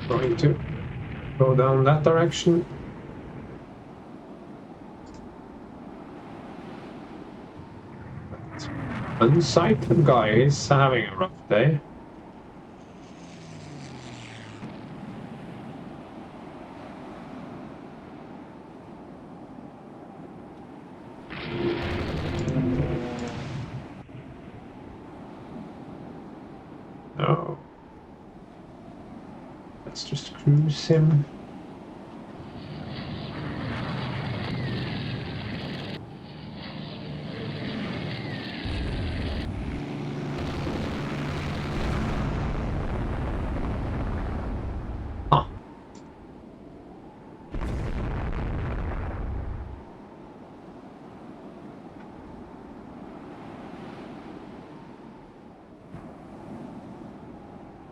Going to go down that direction. Unsighted guy is having a rough day. Oh. Let's just cruise him. Ah.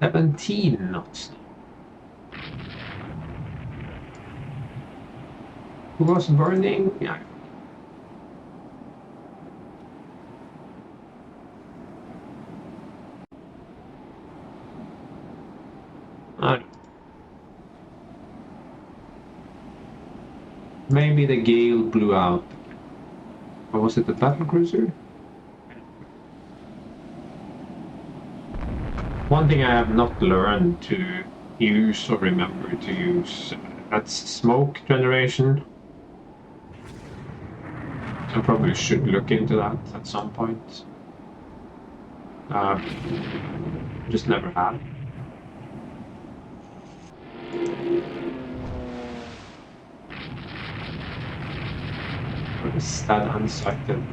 17 knots. Who was burning? Yeah. Maybe the gale blew out. Or was it the battlecruiser? One thing I have not learned to use or remember to use, that's smoke generation. I probably should look into that at some point. Just never have. Or is that unsighted?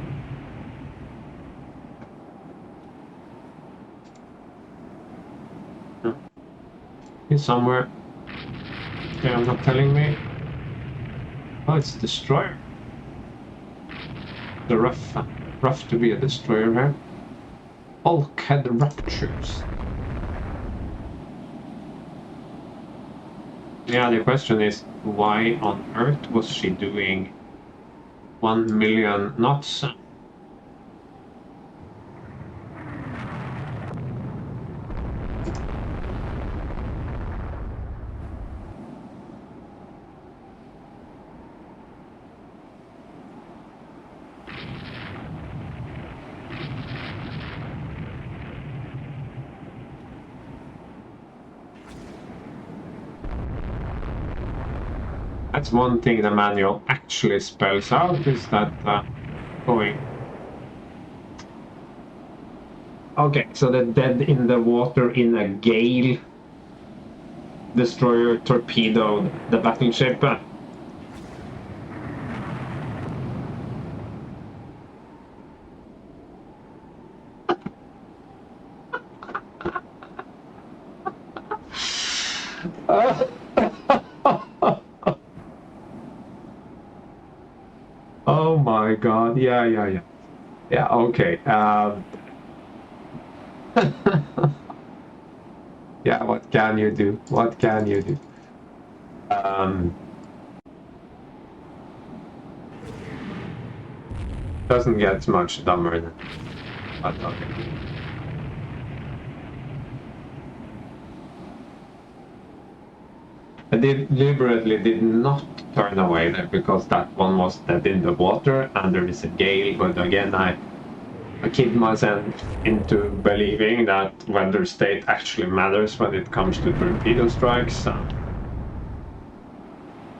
No. He's somewhere. Okay, I'm not telling me. Oh, it's a destroyer. The rough to be a destroyer here. Bulkhead ruptures. Yeah, the question is, why on earth was she doing 1 million knots? That's one thing the manual actually spells out, is that going. Okay, so the dead in the water in a gale destroyer torpedoed the battleship. Oh my god, yeah. Yeah, okay. Yeah, what can you do? What can you do? Doesn't get much dumber than, but okay. I deliberately did not turn away there because that one was dead in the water and there is a gale, but again I kid myself into believing that weather state actually matters when it comes to torpedo strikes.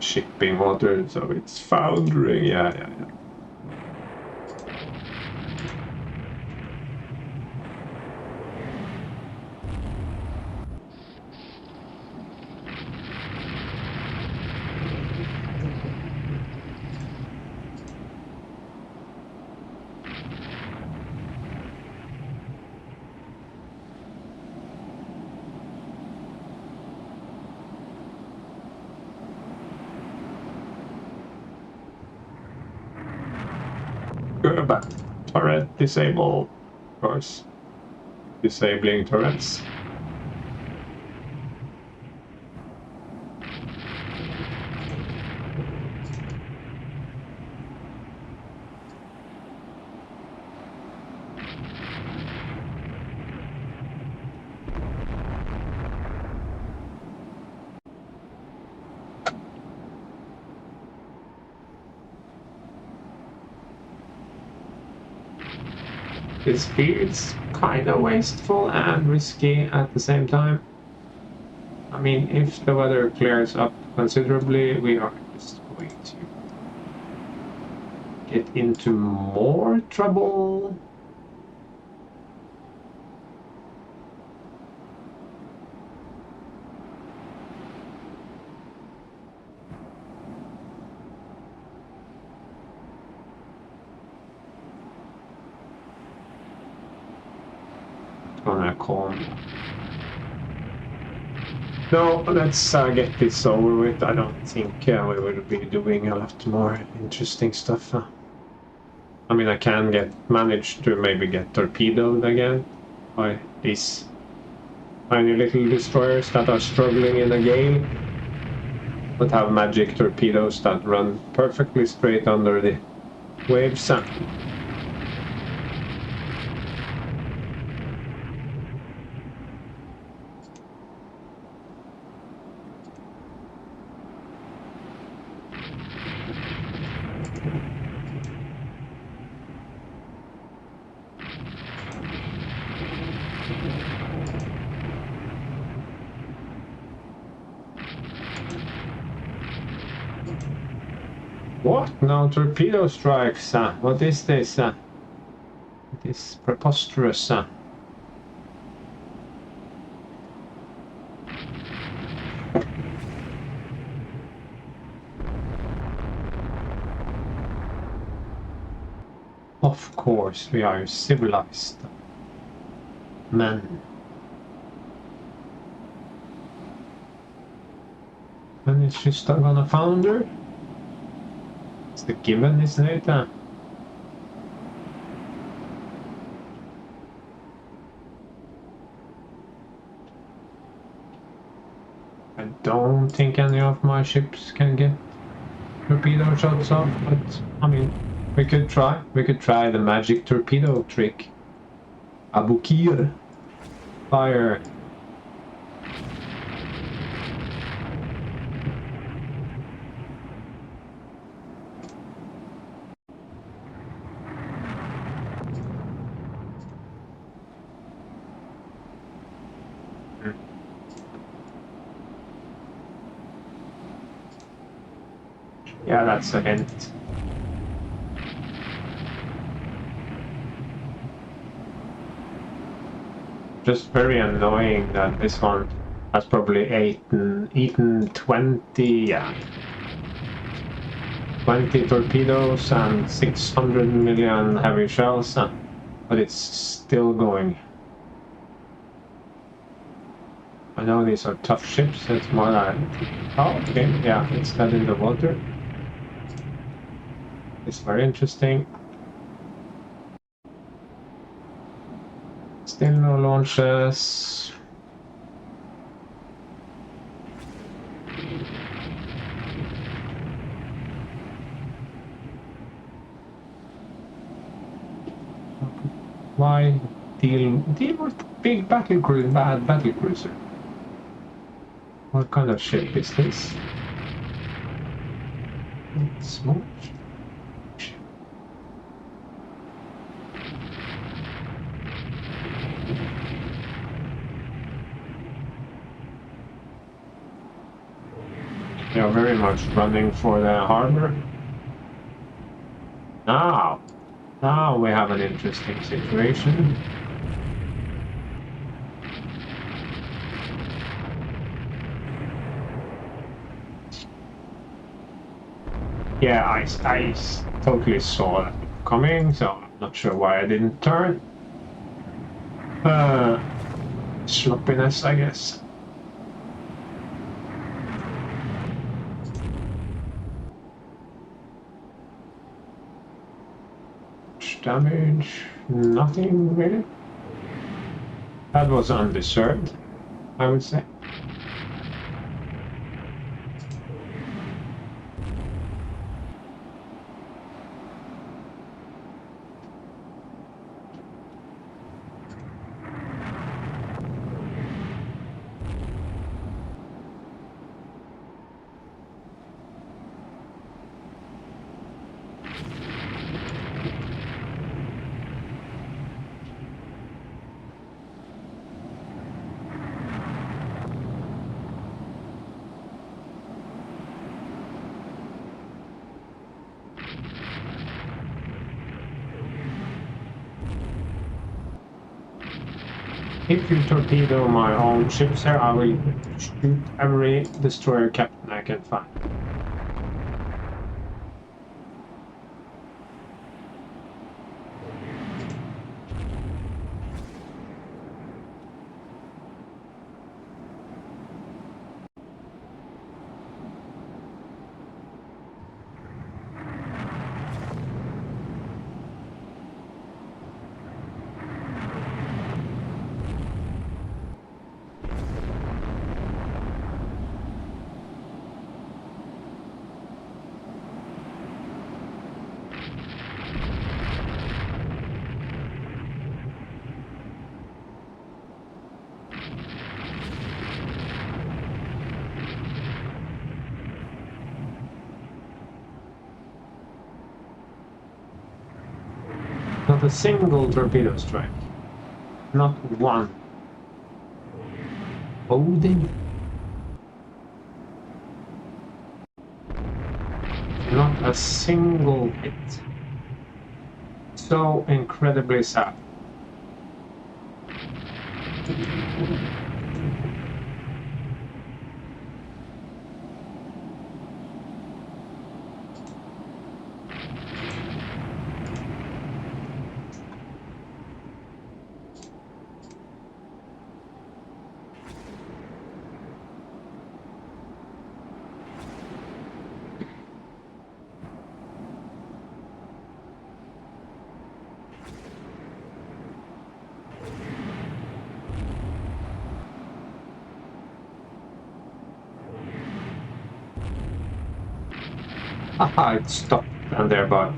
Shipping water, so it's foundering, yeah. Back. Turret disable, of course. Disabling turrets. This feels kind of wasteful and risky at the same time. I mean, if the weather clears up considerably, we are just going to get into more trouble. Gonna calm. No, let's get this over with. I don't think we will be doing a lot more interesting stuff. I mean, I can manage to maybe get torpedoed again by these tiny little destroyers that are struggling in a gale, but have magic torpedoes that run perfectly straight under the waves. What? No torpedo strikes? What is this? It is preposterous. Of course, we are civilized men. And is she stuck on a founder? It's the given, isn't it? I don't think any of my ships can get torpedo shots off, but I mean, we could try. We could try the magic torpedo trick. Abukir. Fire. Yeah, that's a hint. Just very annoying that this one has probably eaten 20, yeah, 20 torpedoes and 600 million heavy shells, but it's still going. I know these are tough ships, it's more like, oh, okay, yeah, it's dead in the water. It's very interesting. Still no launches. Why deal with big battle cruiser, bad battle cruiser? What kind of ship is this? It's small. They are very much running for the harbor. Now we have an interesting situation. Yeah, I totally saw that coming, so I'm not sure why I didn't turn. Sloppiness, I guess. Damage, nothing really. That was undeserved, I would say. If you torpedo my own ships here, I will shoot every destroyer captain I can find. Not a single torpedo strike. Not one. Odin. Not a single hit. So incredibly sad. It stopped and thereby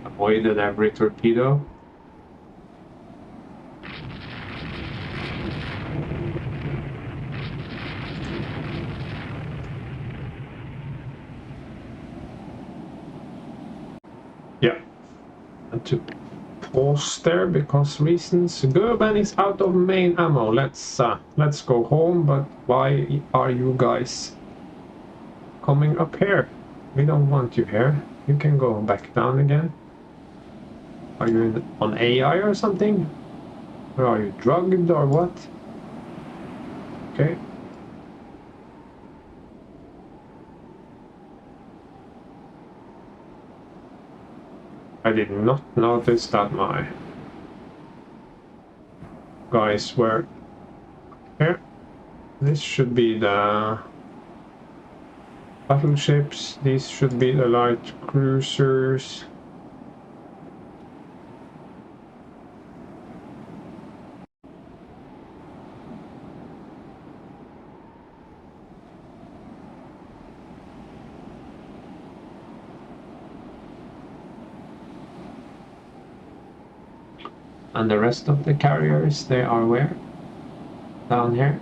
avoided every torpedo. Yeah. And to pause there because reasons. Gerben is out of main ammo. Let's go home. But why are you guys coming up here? We don't want you here. You can go back down again. Are you on AI or something? Or are you drugged or what? Okay. I did not notice that my guys were here. This should be the battleships. These should be the light cruisers. And the rest of the carriers, they are where? Down here.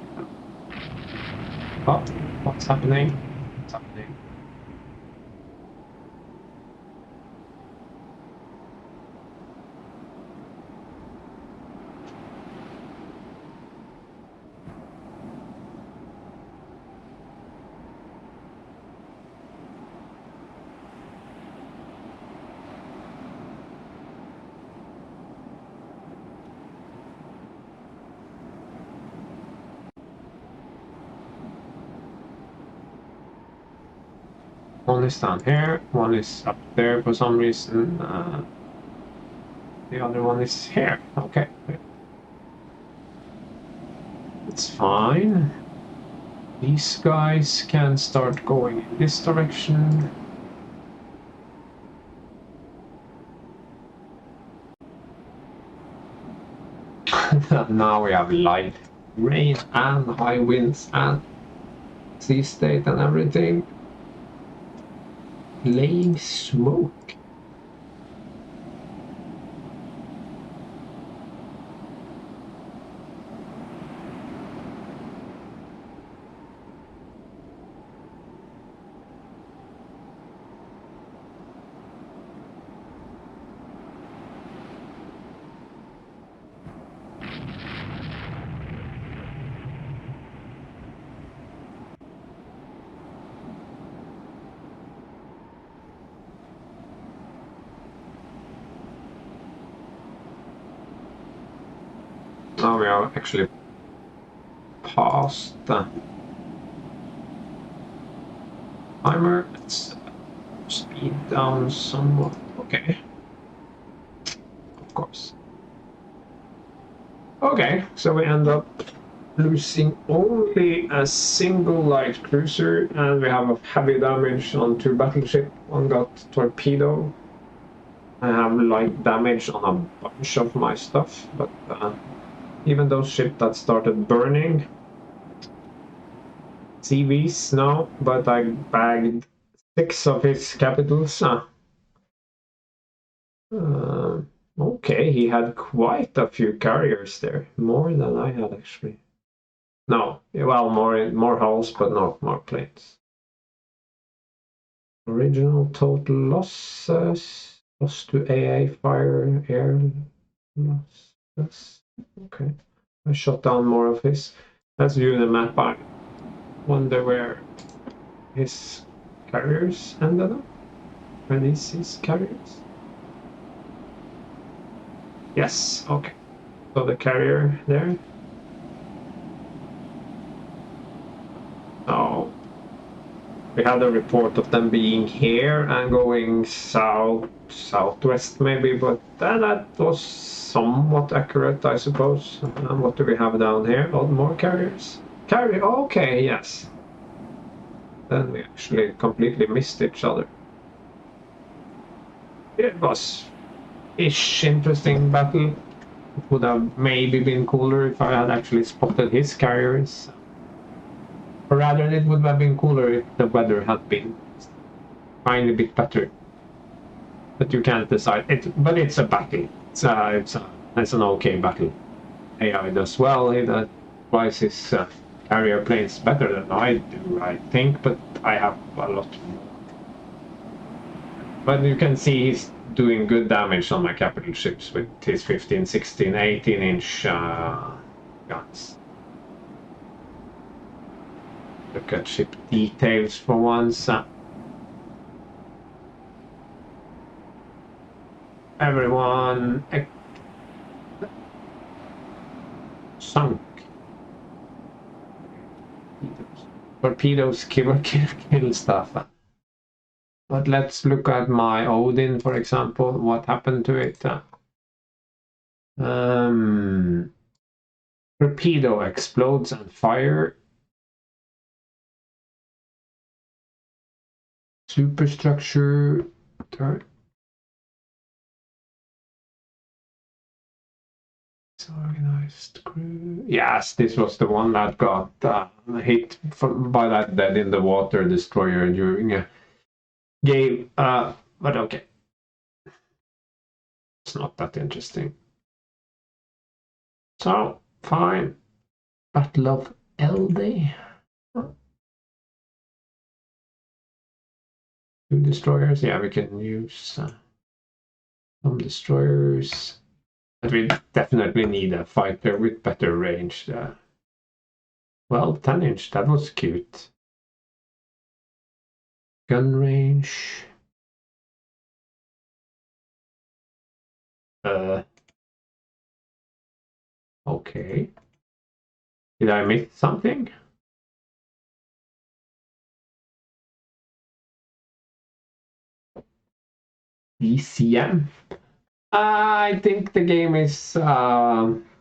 Oh, what's happening? What's happening? One is down here, one is up there for some reason. The other one is here. Okay. It's fine. These guys can start going in this direction. Now we have light rain and high winds and sea state and everything. Laying smoke. Now we are actually past the timer. Let's speed down somewhat. Okay. Of course. Okay, so we end up losing only a single light cruiser, and we have a heavy damage on 2 battleships. One got torpedo. I have light damage on a bunch of my stuff, but even those ships that started burning. CVs, no, but I bagged 6 of his capitals. Okay, he had quite a few carriers there, more than I had actually. No, well, more hulls, but not more planes. Original total losses, loss to AA fire, air losses. Okay, I shot down more of his. Let's view the map. I wonder where his carriers ended up. Are these his carriers? Yes, okay. So the carrier there. Oh, we had a report of them being here and going southwest maybe, but that was somewhat accurate, I suppose. And what do we have down here? Oh, more carriers. Okay, yes. Then we actually completely missed each other. It was interesting battle. It would have maybe been cooler if I had actually spotted his carriers. Or rather, it would have been cooler if the weather had been tiny bit better. But you can't decide it. But it's a battle. It's an okay battle. AI does well. He flies his carrier planes better than I do, I think. But I have a lot more. But you can see he's doing good damage on my capital ships with his 15, 16, 18-inch guns. Look at ship details for once. Everyone sunk. Torpedoes kill stuff. But let's look at my Odin, for example. What happened to it? Torpedo explodes and fire. Superstructure. Disorganized crew. Yes, this was the one that got hit by that dead in the water destroyer during a game. But okay. It's not that interesting. So, fine. Battle of Elde. 2 destroyers. Yeah, we can use some destroyers. But we definitely need a fighter with better range. Well, 10-inch. That was cute. Gun range. Okay. Did I miss something? ECM? I think the game is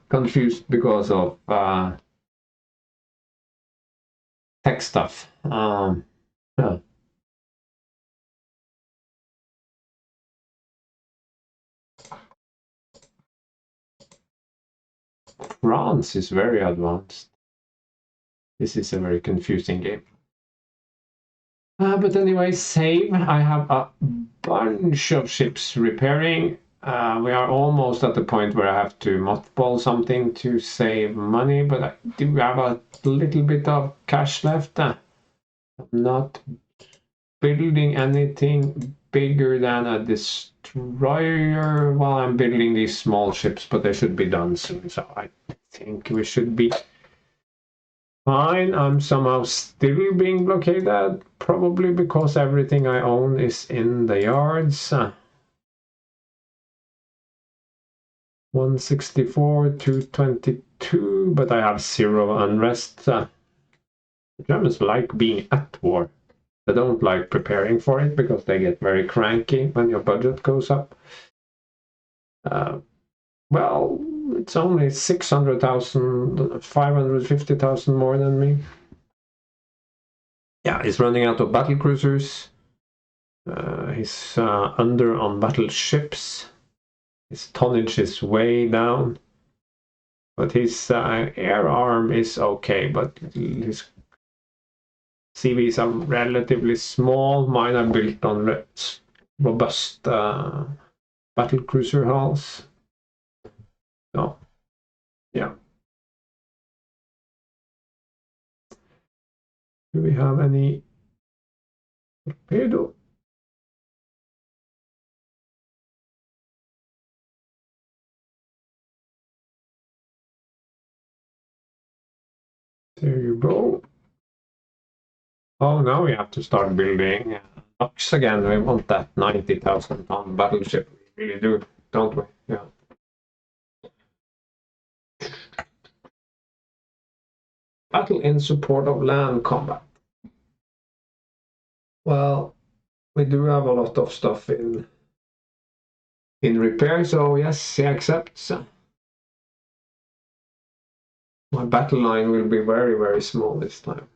confused because of tech stuff. Yeah. France is very advanced. This is a very confusing game. But anyway, save. I have a bunch of ships repairing. We are almost at the point where I have to mothball something to save money, but I do have a little bit of cash left. I'm not building anything bigger than a destroyer while I'm building these small ships, but they should be done soon, so I think we should be fine. I'm somehow still being blockaded, probably because everything I own is in the yards. 164, 222, but I have 0 unrest. The Germans like being at war. They don't like preparing for it because they get very cranky when your budget goes up. Well, it's only 600,000, 550,000 more than me. Yeah, he's running out of battle cruisers. He's under on battleships. His tonnage is way down. But his air arm is okay, but his CVs are relatively small. Mine are built on robust battlecruiser hulls. So, yeah. Do we have any torpedo? There you go. Oh, now we have to start building docks again. We want that 90,000 ton battleship. We really do, don't we? Yeah. Battle in support of land combat. Well, we do have a lot of stuff in repair, so yes, he accepts. My battle line will be very, very small this time.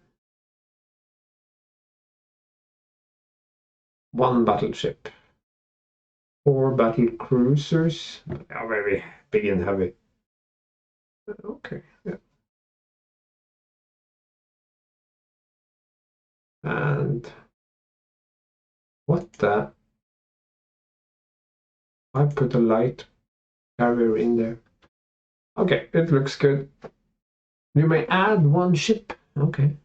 1 battleship. 4 battle cruisers. They are very big and heavy. Okay, yeah. And What the? I put a light carrier in there. Okay, it looks good. You may add one ship. Okay.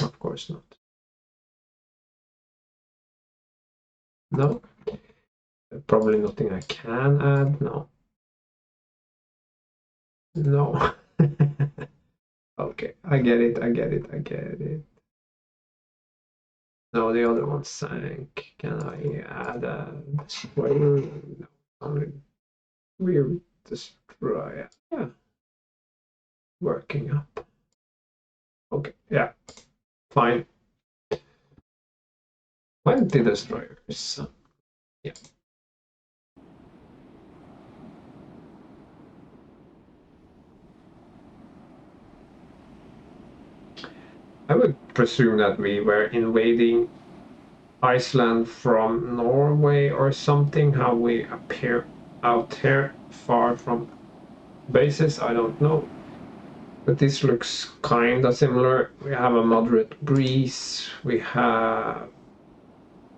Of course not. No. Probably nothing I can add. No. No. Okay, I get it. I get it. I get it. No, the other one sank. Can I add a destroyer? No, only weird destroyer. Yeah, working up. Okay, yeah, fine. 20 destroyers. Yeah. I would presume that we were invading Iceland from Norway or something. How we appear out here far from bases, I don't know. But this looks kinda similar. We have a moderate breeze. We have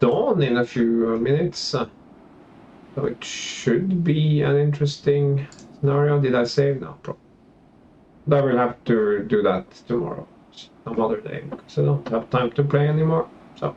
dawn in a few minutes. So it should be an interesting scenario. Did I save? No, probably. I will have to do that tomorrow, some other day, because I don't have time to play anymore. So